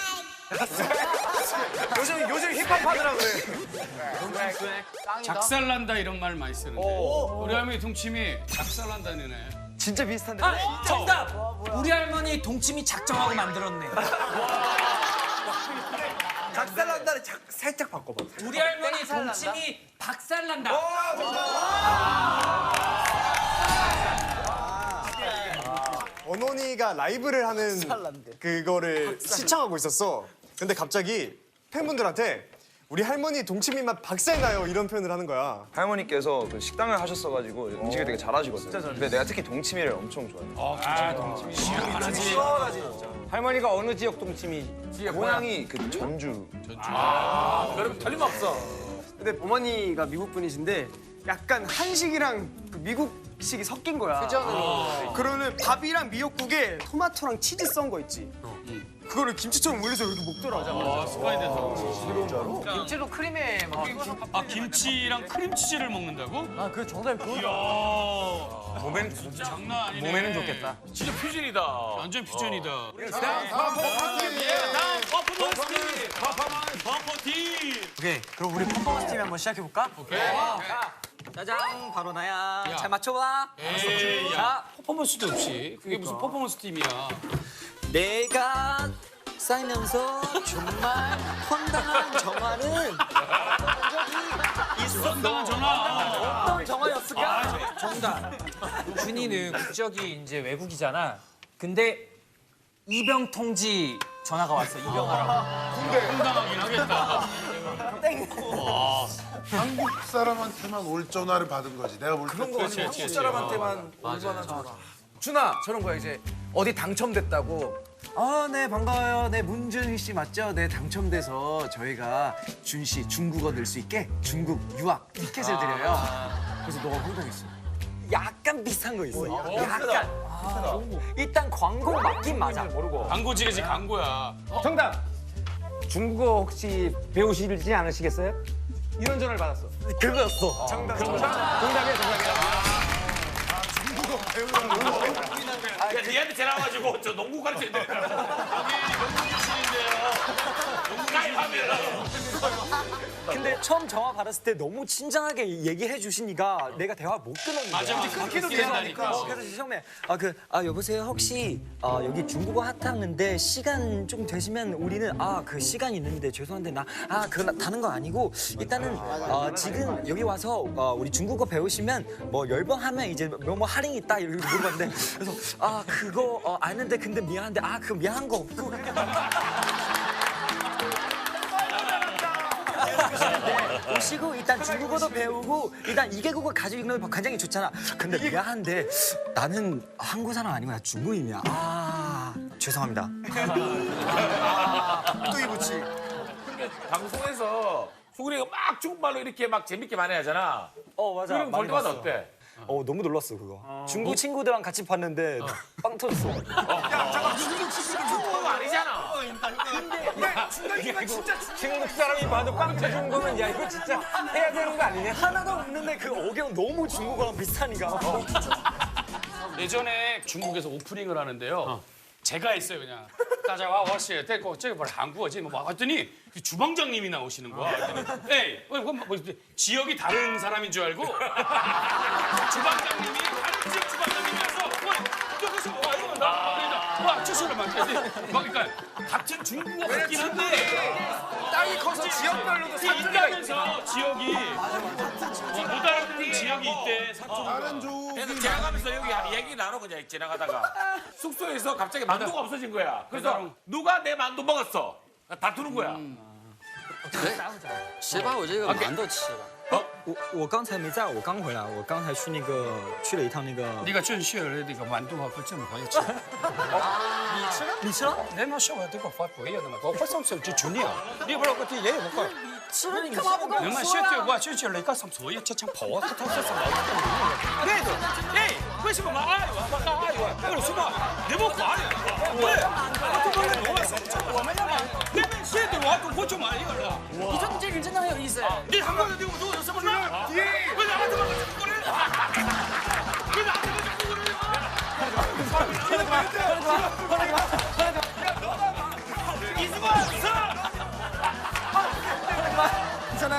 요즘 힙합 하느라 그래. 작살난다 이런 말 많이 쓰는데. 우리 할머니 동치미 작살난다네. 진짜 비슷한데. 아, 정답! 우리 할머니 동치미 작정하고 만들었네. 작살난다를 살짝 바꿔봐. 우리 할머니 동치미 박살난다. 버논이가 라이브를 하는 그거를 시청하고 있었어. 근데 갑자기 팬분들한테 우리 할머니 동치미 맛 박살나요 이런 표현을 하는 거야. 할머니께서 그 식당을 하셔서가지고 음식을 되게 잘하시거든. 근데 내가 특히 동치미를 엄청 좋아해. 동치미 시원하지. 할머니가 어느 지역 동치미? 고향이 그 전주. 그럼 틀림없어. 근데 어머니가 미국 분이신데 약간 한식이랑 그 미국식이 섞인 거야. 그러면 밥이랑 미역국에 토마토랑 치즈 썬 거 있지. 그거를 김치처럼 올려서 이렇게 먹더라고. 습관이 돼서. 김치도 크림에 막 김치랑 크림치즈를 먹는다고? 아, 그 정답이 그거다. 이야. 몸에는 장난 아니네. 몸에는 좋겠다. 진짜 퓨전이다. 완전 퓨전이다. 버퍼티. 오케이, 그럼 우리 퍼포먼스 팀 한번 시작해 볼까? 오케이. 짜장, 바로 나야. 잘 맞춰봐. 에이, 야. 퍼포먼스도 없이. 그게 무슨 퍼포먼스 팀이야. 내가 살면서 정말 황당한 정화는 상당한 전화. 어떤 정화였을까? 정답. 준이는 국적이 이제 외국이잖아. 근데 이병통지 전화가 왔어. 이병하라고. 황당하긴 하겠다. 한국 사람한테만 올 전화를 받은 거지. 내가 볼 때. 그런 거 같아. 한국 사람한테만 올만한 전화. 준아 저런 거야 이제 어디 당첨됐다고. 네 반가워요. 네 문준희 씨 맞죠? 네 당첨돼서 저희가 준 씨 중국어 늘 수 있게 중국 유학 티켓을 드려요. 그래서 너가 혼동했어. 약간 비슷한 거 있어. 약간. 일단 광고 맞긴 맞아. 광고지르지 광고야. 정답. 중국어 혹시 배우시지 않으시겠어요? 이런 전화를 받았어. 그거였어. 야, 니한테 전화 와가지고 저 농구 가르쳐야 돼. 여기 농구 교실인데요. 농구 가입하면. 근데 처음 전화 받았을 때 너무 친절하게 얘기해 주시니까 내가 대화 못 끊었는 거야. 맞아, 그렇게도 된다니까. 그래서 처음에 여보세요 혹시 여기 중국어 핫하는데 시간 좀 되시면 우리는 그 시간 있는데 죄송한데 다는 거 아니고 일단은 지금 여기 와서 우리 중국어 배우시면 뭐 10번 하면 이제 뭐 할인 있다 이렇게 물어봤는데 그래서 그거 아는데 근데 미안한데 그거 미안한 거 없고 오시고 일단 중국어도 배우고 일단 2개국어 가지고 있는 거 굉장히 좋잖아. 근데 미안한데 나는 한국 사람 아니고 나 중국인이야. 죄송합니다. 또 이거지. 방송에서 수근이가 막 중국말로 이렇게 막 재밌게 만회하잖아. 맞아. 그럼 볼 때마다 어때? 너무 놀랐어 그거. 중국 친구들랑 같이 봤는데 빵 터졌어. 중국어가 아니잖아. 중간중간 진짜 중국 사람이 봐도 빵 터지는 거는 야 이거 진짜 해야 되는 거 아니냐? 하나도 없는데 그 어경 너무 중국어랑 비슷하니까. 예전에 중국에서 오프닝을 하는데요. 제가 했어요 그냥. 다자와 워시 데리고 저기 뭐 한국어지 뭐 했더니 그 주방장님이 나오시는 거야. 에이, 뭐 지역이 다른 사람인 줄 알고 주방장님이 다른 지역 주방장님이라서 저기서 이거 나 죄송해요 막 그러니까 같은 중국어 같긴 한데 땅이 커서 지역별로도 사투리가 있구나. 있다면서 지역이 못 알아듣는 지역이 있대. 다른 조 그래서 지나가면서 여기 얘기 나눠 그냥 지나가다가 숙소에서 갑자기 만두가 없어진 거야. 그래서 누가 내 만두 먹었어? 다투는 거야. 谁把我这个馒头吃了？我刚才没在，我刚回来，我刚才去了一趟那个。 네가 전시회를 네가 만두가 그쯤 보였지. 你吃了？ 내 맛이야, 네가发不一样的嘛，我发上手就准你啊，你不知道我听爷爷我讲。吃了，你干嘛不跟你们学对我学了一个上所以这场跑啊，他是老对的，哎，为什么嘛？哎呦，哎呦，我说嘛，你不管的，对，我们要嘛，你们学对我都不就嘛一个了。你说你这人真的很有意思。你韩国人对我做的什么事？为啥这么过来？为啥这么过来？你怎么是？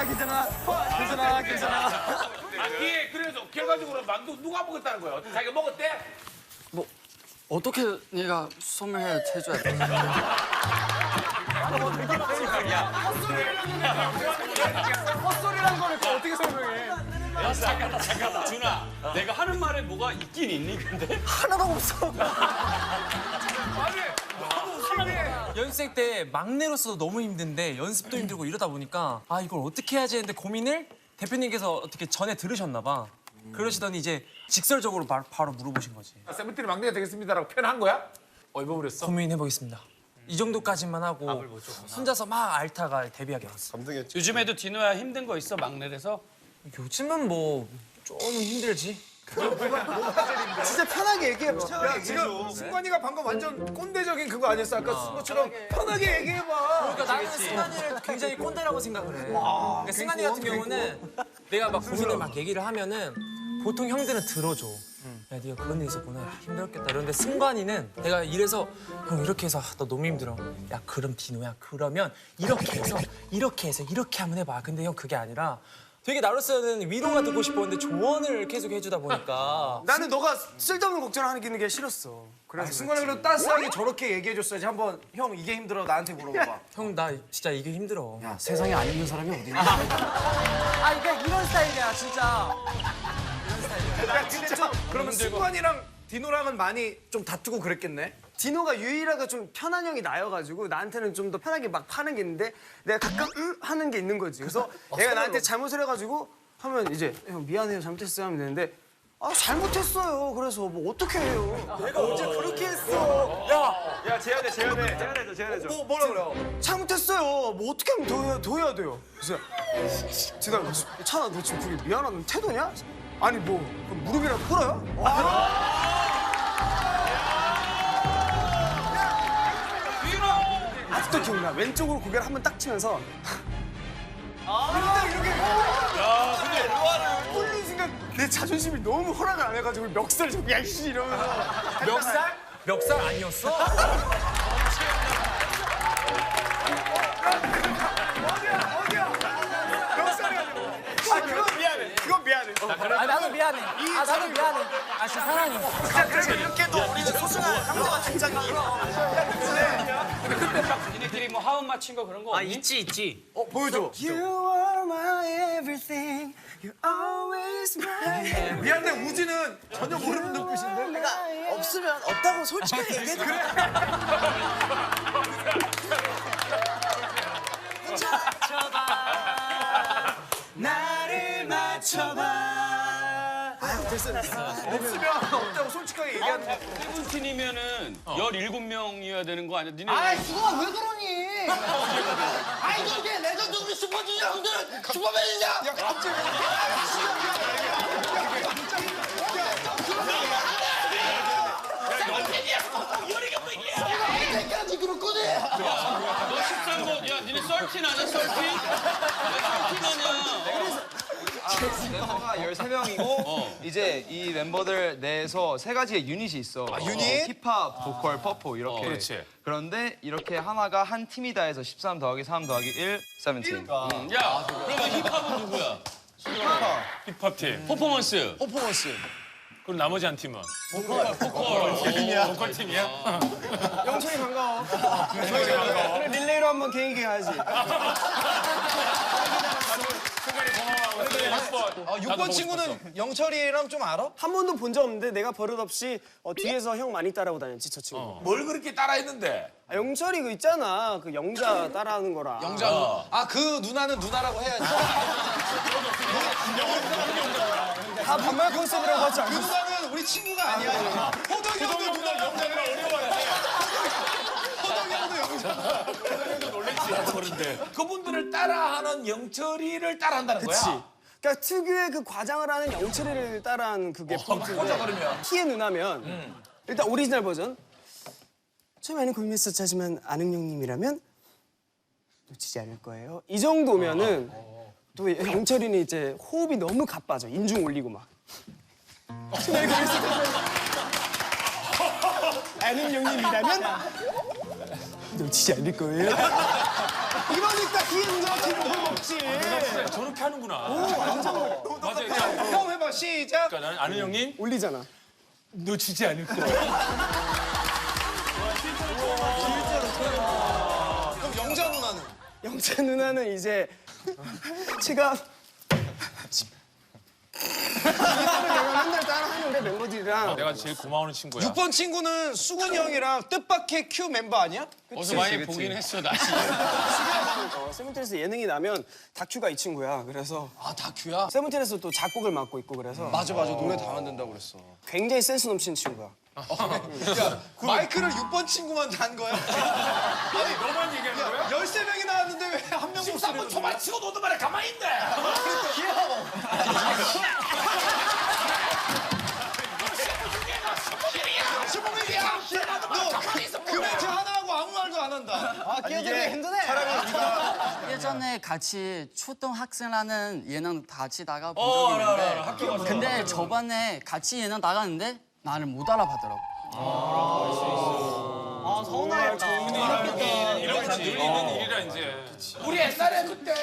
괜찮아. 아, 뒤에 그래서 결과적으로 만두 누가 먹었다는 거야? 자기가 먹었대? 뭐 어떻게 내가 소멸해줘야 돼? 헛소리라는 거를 또 어떻게 설명해? 야, 잠깐만. 준아, 내가 하는 말에 뭐가 있긴 있니, 근데? 하나도 없어. 연습생 때 막내로서 너무 힘든데 연습도 힘들고 이러다 보니까 아 이걸 어떻게 해야지 했는데 고민을 대표님께서 어떻게 전에 들으셨나 봐. 그러시더니 이제 직설적으로 바로 물어보신 거지. 세븐틴 막내가 되겠습니다라고 표현한 거야? 얼버무렸어? 고민해보겠습니다. 이 정도까지만 하고 혼자서 막 앓다가 데뷔하게 됐어. 감동이었지. 요즘에도 디노야 힘든 거 있어, 막내라서? 요즘은 뭐 좀 힘들지. 진짜 편하게 얘기해봐. 야, 지금 승관이가 방금 완전 꼰대적인 그거 아니었어? 아까 쓴 것처럼 편하게 얘기해봐. 그러니까 나는 승관이를 굉장히 꼰대라고 생각을 해. 그러니까 승관이 같은 경우는 내가 막 고민을 막 얘기를 하면은 보통 형들은 들어줘. 야, 네가 그런 일 있었구나. 힘들었겠다. 그런데 승관이는 내가 이래서 형 이렇게 해서 나 너무 힘들어. 야, 그럼 디노야. 그러면 이렇게 해서 이렇게 한번 해봐. 근데 형 그게 아니라 되게 나로서는 위로가 듣고 싶었는데 조언을 계속 해주다 보니까 나는 너가 쓸데없는 걱정하는 게 싫었어. 그래서 승관이 그래도 따스하게 저렇게 얘기해줬어야지. 한번 형 이게 힘들어 나한테 물어봐봐. 형 나 진짜 이게 힘들어. 야, 세상에 안 힘든 사람이 어디 있냐? 아, 이게 이런 스타일이야, 진짜. 야, 진짜. 그러면 승관이랑 디노랑은 많이 좀 다투고 그랬겠네? 디노가 유일하게 좀 편한 형이 나여가지고 나한테는 좀 더 편하게 막 파는 게 있는데 내가 가끔 하는 게 있는 거지. 그래서 내가 나한테 잘못을 해가지고 하면 이제 형 미안해요 잘못했어요 하면 되는데 아 잘못했어요. 그래서 뭐 어떻게 해요? 내가 언제 그렇게 했어? 야 제안해줘. 뭐라 그래요? 잘못했어요. 뭐 어떻게 하면 더 해야 돼요? 그래서 진아 찬아 너 지금 그게 미안한 태도냐? 아니 뭐 그럼 무릎이라도 꿇어요? 아직도 기억나. 왼쪽으로 고개를 한 번 딱 치면서 이렇게 야 근데 꼴린 순간 내 자존심이 너무 허락을 안 해가지고 멱살 잡고 야이씨 이러면서 멱살? 멱살 아니었어? 그건 미안해. 아, 나도 미안해. 아, 나도 미안해. 아, 진짜 사랑해. 진짜 그래서 이렇게도 우리는 소중한 형제와 단장이. 근데 그때 막 니네끼리 뭐 하음 맞힌 거 그런 거 없니? 있지. 보여줘. You are my everything. You always my. 미안해, 우지는 전혀 모르는 눈빛인데? 그러니까 없으면 없다고 솔직하게 얘기해도 돼. 나를 맞춰봐. 아유, 됐어. 없으면 없다고 솔직하게 얘기하는데. 세븐틴이면은 17명이어야 되는 거 아니야? 니네 그거 왜 그러니? 아이, 이게 레전드 우리 슈퍼주니어 형들은 슈퍼맨이냐? 야 갑자기 생각하지 그럴 거네. 너 13번, 야, 니네 썰틴 아니야, 썰틴? 썰틴 아니야. 멤버가 13명이고 이제 이 멤버들 내에서 세 가지의 유닛이 있어. 유닛? 힙합, 보컬, 퍼포 이렇게. 그렇지. 그런데 이렇게 하나가 한 팀이다 해서 13 더하기 3 더하기 1, 17. 야, 그러면 힙합은 누구야? 힙합 팀. 퍼포먼스. 그럼 나머지 한 팀은? 보컬 팀이야. 보컬 팀이야? 영철이 반가워. 그래 릴레이로 한번 개인기 가야지. 6번 친구는 영철이랑 좀 알아? 한 번도 본 적 없는데 내가 버릇없이 뒤에서 형 많이 따라오고 다녔지 저 친구. 뭘 그렇게 따라했는데? 영철이 그 있잖아 그 영자 따라하는 거라. 영자. 아 그 누나는 누나라고 해야지. 다 반말 컨셉이라고 하지 그 않겠어? 누나는 우리 친구가 아니야. 호동이 형도 누나 영자라 어려워해. 호동이 형도 영자. 그런데 그분들을 따라하는 영철이를 따라한다는 거야? 그치. 그러니까 특유의 그 과장을 하는 영철이를 따라하는 그게 포인트인데 맞아, 그러면. 키의 누나면 일단 오리지널 버전 처음에는 고민했었지 하지만 아능형님이라면 놓치지 않을 거예요. 이 정도면은 또 영철이는 이제 호흡이 너무 가빠져. 인중 올리고 막. 처음에는 고민했었지 아능형님이라면 놓치지 않을 거예요. 이러니까 키의 누나가 기분 먹지. 저렇게 하는구나. 완전 맞아. 형 해봐 시작. 그러니까 나는 아는 형님 올리잖아. 놓치지 않을 거야. 그럼 영자 누나는? 영자 누나는 이제 제가 내가 맨날 따라하는데 멤버들이랑 내가 제일 고마워하는 친구야. 6번 친구는 수근이 형이랑 뜻밖의 큐 멤버 아니야? 어서 많이 보긴 했어 나. 세븐틴에서 예능이 나면 다큐가 이 친구야. 그래서 아 다큐야? 세븐틴에서 또 작곡을 맡고 있고 그래서 맞아 노래 다 만든다고 그랬어. 굉장히 센스 넘치는 친구야. 야 마이크를 6번 친구만 단 거야? 아니 너만 얘기하는 거야? 13명이 나왔는데 왜 한 명 목소리를 13번 초반 치고 노는 말에 가만히 있네. 귀여워. 그 멘트 하나 하고 아무 말도 안 한다. 아, 끼어들기 힘드네. 예전에 같이 초등학생이라는 예능 같이 나가 본 어, 적이 알아, 있는데 알아. 학교 가서. 근데 저번에 같이 예능 나가는데 나를 못 알아보더라고. 아 서운하겠다. 이런 다 늘리는 일이라 이제. 우리 옛날에 그때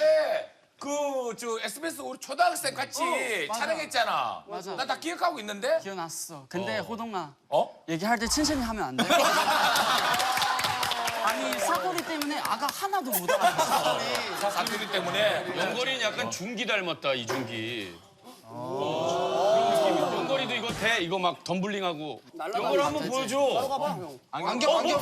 저 SBS 우리 초등학생 같이 맞아. 촬영했잖아. 맞아. 나 다 기억하고 있는데. 기억났어. 근데 호동아 어? 얘기할 때 천천히 하면 안 돼? 아니 사투리 때문에 아가 하나도 못 알아봤어. 사투리 때문에. 연걸이는 약간 중기 닮았다 이중기. 연걸이도 이거 돼 이거 막 덤블링하고. 연걸 한번 보여줘. 안경 안경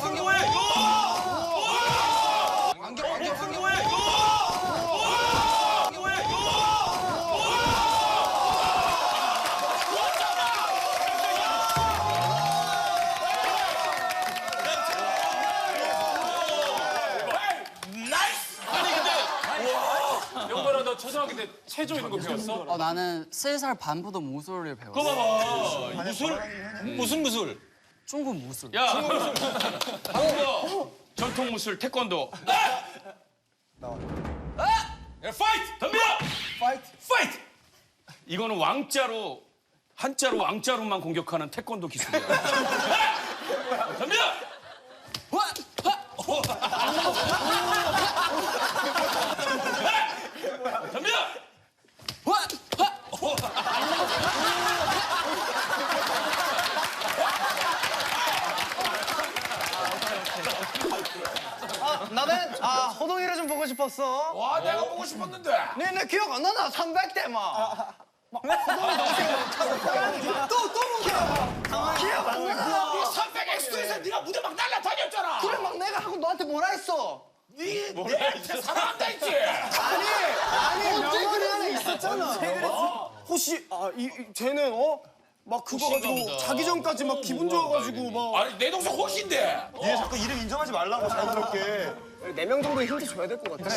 영걸아 너 초등학교 때 체조 이런 거 배웠어? 나는 3살 반부터 무술을 배웠어. 그거 봐봐. 무술? 무슨 무술? 중국 무술. 야, 한국어 전통 무술 태권도. 야, 파이트! 덤벼! 파이트! 이거는 왕자로 한자로 왕자로만 공격하는 태권도 기술이야. 덤벼! 덤벼! 나는 호동이를 좀 보고 싶었어. 와 내가 보고 싶었는데. 내 기억 안 나나? 300대 막. 또 기억 안 나. 이 300X에서 네가 무대 막 날라다녔잖아. 그래 막 내가 하고 너한테 뭐라 했어? 네 내한테 사랑한다 했지. 아니 명언이 하나 있었잖아. 혹시 쟤는 막 그거 가지고 자기 전까지 막 기분 좋아가지고 막 아니 내 동생 호시인데. 얘 자꾸 이름 인정하지 말라고 자연스럽게. 4명 정도 힌트 줘야 될 것 같아.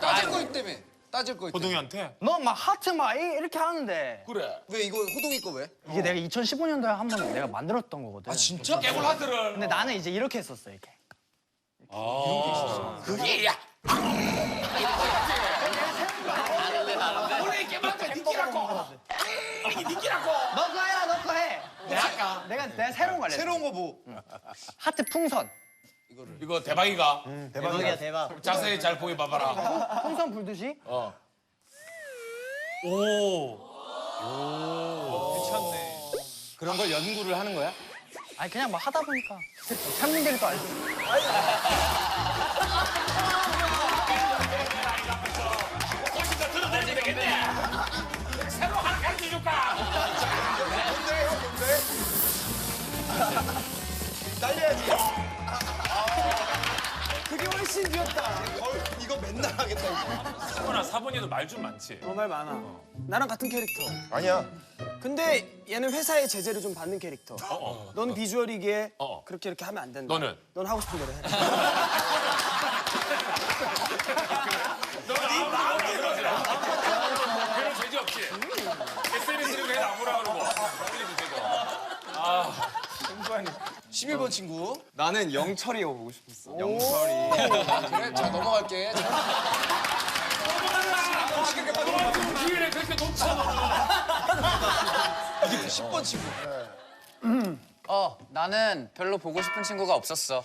따질 거 있다며. 따질 거 있다며. 호동이한테? 너 막 하트 막 이렇게 하는데 그래. 왜 이거 호동이 거 왜? 이게 내가 2015년도에 한 번 내가 만들었던 거거든. 아 진짜? 깨물 하트를. 근데 나는 이제 이렇게 했었어 이렇게. 그게 야. 원래 깨물 하트 니끼라고. 니끼라고. 너 거 해라 너 거 해. 내가 할까? 내가 새로운 거 알려. 새로운 거 뭐? 하트 풍선. 이거 대박이가. 대박이야 대박. 자세히 잘 보여봐봐라. 풍선 불듯이? 어. 괜찮네. 그런 걸 연구를 하는 거야? 아니 그냥 뭐 하다 보니까 참는 게또 알죠. 훨씬 더 들어내면 되겠네. 새로 하나 가르쳐줄까? 날려야지. 그게 훨씬 귀엽다. 이거 맨날 하겠다. 이거. 사본아 사본이도 말 좀 많지. 말 많아. 나랑 같은 캐릭터. 아니야. 근데 얘는 회사의 제재를 좀 받는 캐릭터. 넌 비주얼이기에 그렇게 이렇게 하면 안 된다. 너는? 넌 하고 싶은 대로 해. 너네 마음대로 해라. 그런 죄지 없지. SNS를 왜 나무라 그러고. 아, 11번 친구. 나는 영철이가 보고 싶었어. 그래, 자 넘어갈게. 기회를 그렇게 놓쳐. 이게 10번 친구. 나는 별로 보고 싶은 친구가 없었어.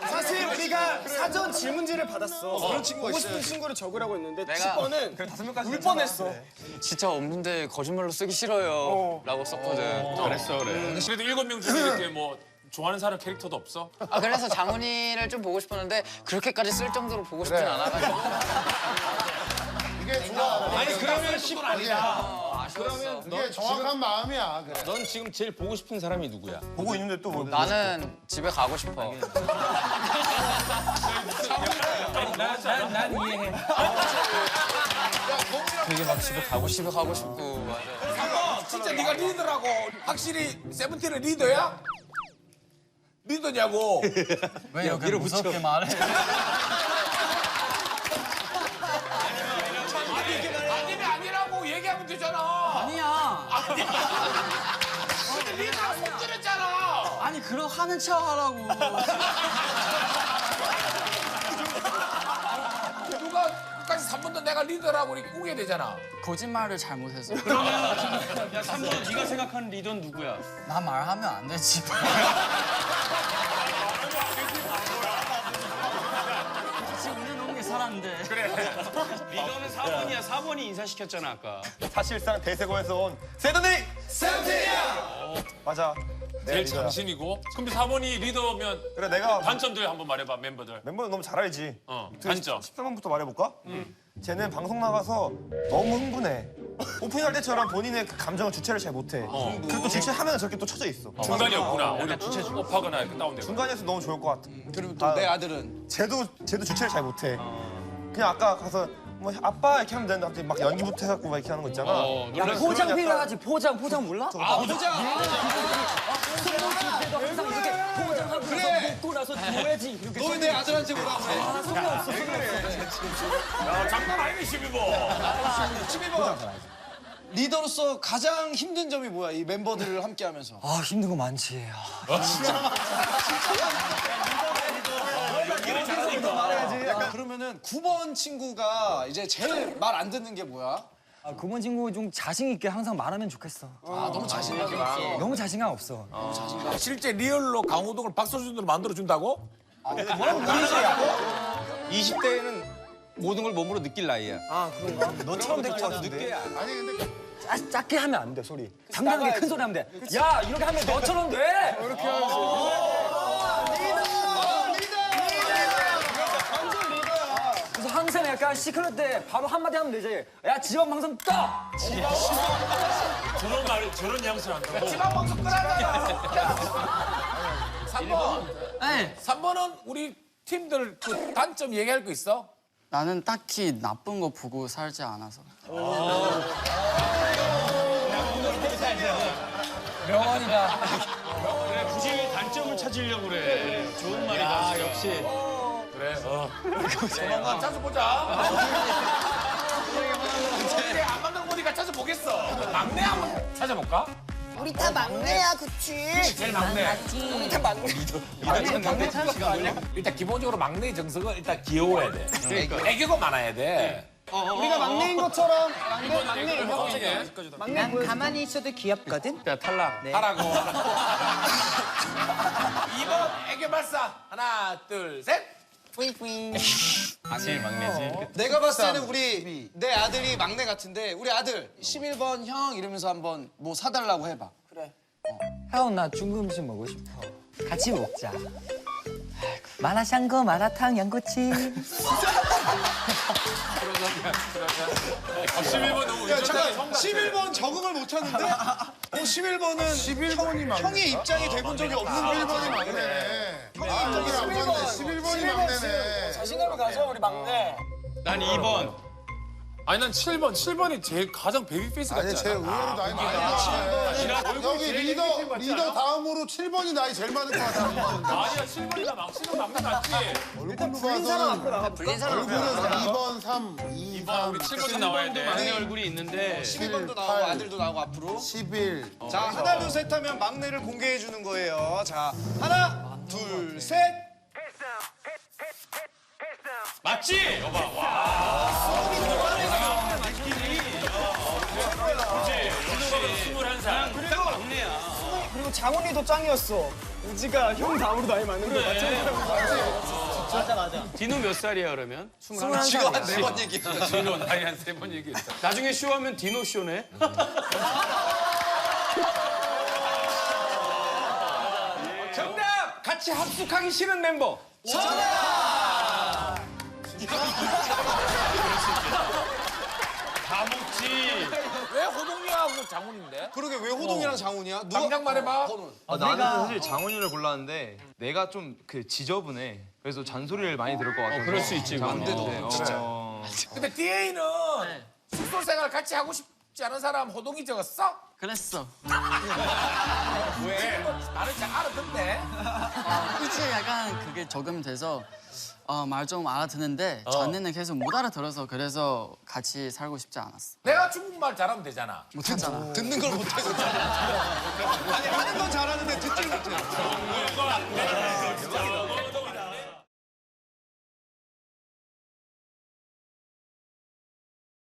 사실 우리가 사전 질문지를 받았어. 그런 친구가 보고 싶은 있어요. 친구를 적으라고 했는데 내가 10번은 울 뻔했어. 진짜 없는데 거짓말로 쓰기 싫어요. 라고 썼거든. 그랬어 그래. 그래도 7명 중에 이렇게 뭐 좋아하는 사람 캐릭터도 없어? 그래서 장훈이를 좀 보고 싶었는데 그렇게까지 쓸 정도로 보고 싶진 않아가지고. 이게 좋아. 아니 그러면 10번 아니다. 그러면 이게 정확한 마음이야. 그래. 넌 지금 제일 보고 싶은 사람이 누구야? 보고 있는데 또 뭐. 나는 집에 가고 싶어. 난 이해해. 되게 막 집에 가고 싶고. 맞아. 한번 진짜 네가 리더라고. 확실히 세븐틴은 리더야? 리더냐고. 왜 이렇게 무섭게 말해? 아니면 아니라고 얘기하면 되잖아. 아니야. 근데 리더가 손질했잖아. 아니 그러 하는 척 하라고. 누가 끝까지 3번도 내가 리더라고 이렇게 우게 되잖아. 거짓말을 잘못해서. 야 3번 네가 생각하는 리더는 누구야? 나 말하면 안 되지. 같이 운해놓은 게 살았는데. 그래. 리더는 4번이야. 4번이 인사시켰잖아 아까. 사실상 대세고에서 온 세븐틴! 세븐틴이야! 맞아. 제일 장신이고. 근데 4번이 리더면 그래 내가 단점들 한번 말해봐 멤버들. 멤버는 너무 잘 알지. 단점. 13번부터 말해볼까? 쟤는 방송 나가서 너무 흥분해. 오프닝 할 때처럼 본인의 그 감정을 주체를 잘 못해. 그리고 또 주체하면 저렇게 또 쳐져 있어. 중간이 없구나. 오히려 주체 업하거나 이렇게 다운되고. 중간에서 너무 좋을 것 같아. 그리고 또 내 아들은 쟤도 주체를 잘 못해. 그냥 아까 가서 뭐 아빠 이렇게 하면 되는데 갑자기 막 연기부터 해갖고 막 이렇게 하는 거 있잖아. 야 포장 필요하지. 포장 몰라? 보자. 항상 이렇게 포장하고 그래. 먹고 나서 줘야지. 이렇게. 너 왜 내 아들한테 뭐라고 그래? 소용없어. 야, 장난 아니네 12번. 12번. 리더로서 가장 힘든 점이 뭐야? 이 멤버들을 함께하면서. 아 힘든 거 많지. 그러면은 9번 친구가 이제 제일 말 안 듣는 게 뭐야? 아, 9번 친구 좀 자신 있게 항상 말하면 좋겠어. 아 너무 자신 있게 말. 너무 자신감 없어. 실제 리얼로 강호동을 박서준으로 만들어준다고? 20대에는 모든 걸 몸으로 느낄 나이야. 아 그런가? 너처럼 될 것 같은데. 아니 근데 작게 하면 안 돼 소리. 당당하게 큰 소리 하면 돼. 야 이렇게 하면 너처럼 돼. 이렇게 하면서. 그래서 항상 약간 시크릿 때 바로 한마디 하면 되지. 야 지방 방송 떠. 저런 뉘앙스를 한다고? 지방 방송 끄라잖아. 3번. 네. 3번은 우리 팀들 그 단점 얘기할 거 있어? 나는 딱히 나쁜 거 보고 살지 않아서. 명언이다. 그래 굳이 단점을 찾으려고 그래. 좋은 말이다. 진짜. 역시. 그래. 조만간 자주 보자. 근데 안 맞는 거니까 자주 보겠어. 막내 한번 찾아볼까? 우리 다 막내야, 그치? 제일 막내. 우리 다 막내. 일단 기본적으로 막내의 정석은 일단 귀여워야 돼. 애교가 많아야 돼. 우리가 막내인 것처럼 막내 난 가만히 있어도 귀엽거든. 야 탈락. 네. 하라고. 2번 애교 발사. 하나 둘 셋. 제일 막내지. 내가 봤을 때는 우리 내 아들이 막내 같은데 우리 아들 11번 형 이러면서 한번 뭐 사달라고 해봐. 그래. 형, 나 중국 음식 먹고 싶어. 같이 먹자. 마라샹궈, 마라탕, 양꼬치. 11번 너무 야 잠깐 11번 적응을 못 하는데 11번은 11번이 형의 입장이 돼본 적이 없는 11번이 막내네. 형의 입장이 안 맞네. 11번이 막내네. 자신감을 가져 우리 막내. 난 2번. 아니 난 7번. 7번이 제일 가장 베이비 페이스 같지 않아? 아니 제일 의외로 나이 많아. 여기 리더 다음으로 7번이 나이 제일 많을 것 같아. 아니야 7번이나 막시는 막내 같지. 얼굴로 봐서는 불린 사람 얼굴은 2번, 3, 2, 3. 우리 7번도 나와야 돼. 막내 얼굴이 있는데. 11번도 나오고 아들도 나오고 앞으로. 11. 자 하나 둘 셋 하면 막내를 공개해 주는 거예요. 자 하나 둘 셋. 맞지? 여봐. 와. 그치. 21살. 딱 막내야. 그리고 장훈이도 짱이었어. 우지가 형 다음으로 나이 많은 거 맞아? 맞아. 디노 몇 살이야 그러면? 21살. 지금 한 4번 얘기했어. 디노 나이 한 3번 얘기했다. 나중에 쇼하면 디노 쇼네. 정답! 같이 합숙하기 싫은 멤버. 다 먹지. 왜 호동이하고 장훈인데? 그러게 왜 호동이랑 장훈이야? 누가 당장 말해봐. 나는 사실 장훈이를 골랐는데 내가 좀 그 지저분해. 그래서 잔소리를 많이 들을 것 같아서. 그럴 수 있지. 장훈이한테. 진짜. 근데 DA는 숙소 생활 같이 하고 싶지 않은 사람 호동이 적었어? 그랬어. 왜? 나는 잘 알아듣네. 이제 약간 그게 적응돼서 말 좀 알아듣는데 전에는 계속 못 알아들어서 그래서 같이 살고 싶지 않았어. 내가 중국말 잘하면 되잖아. 못하잖아. 듣는 걸 못해서. 아니 하는 건 잘하는데 듣질 못해.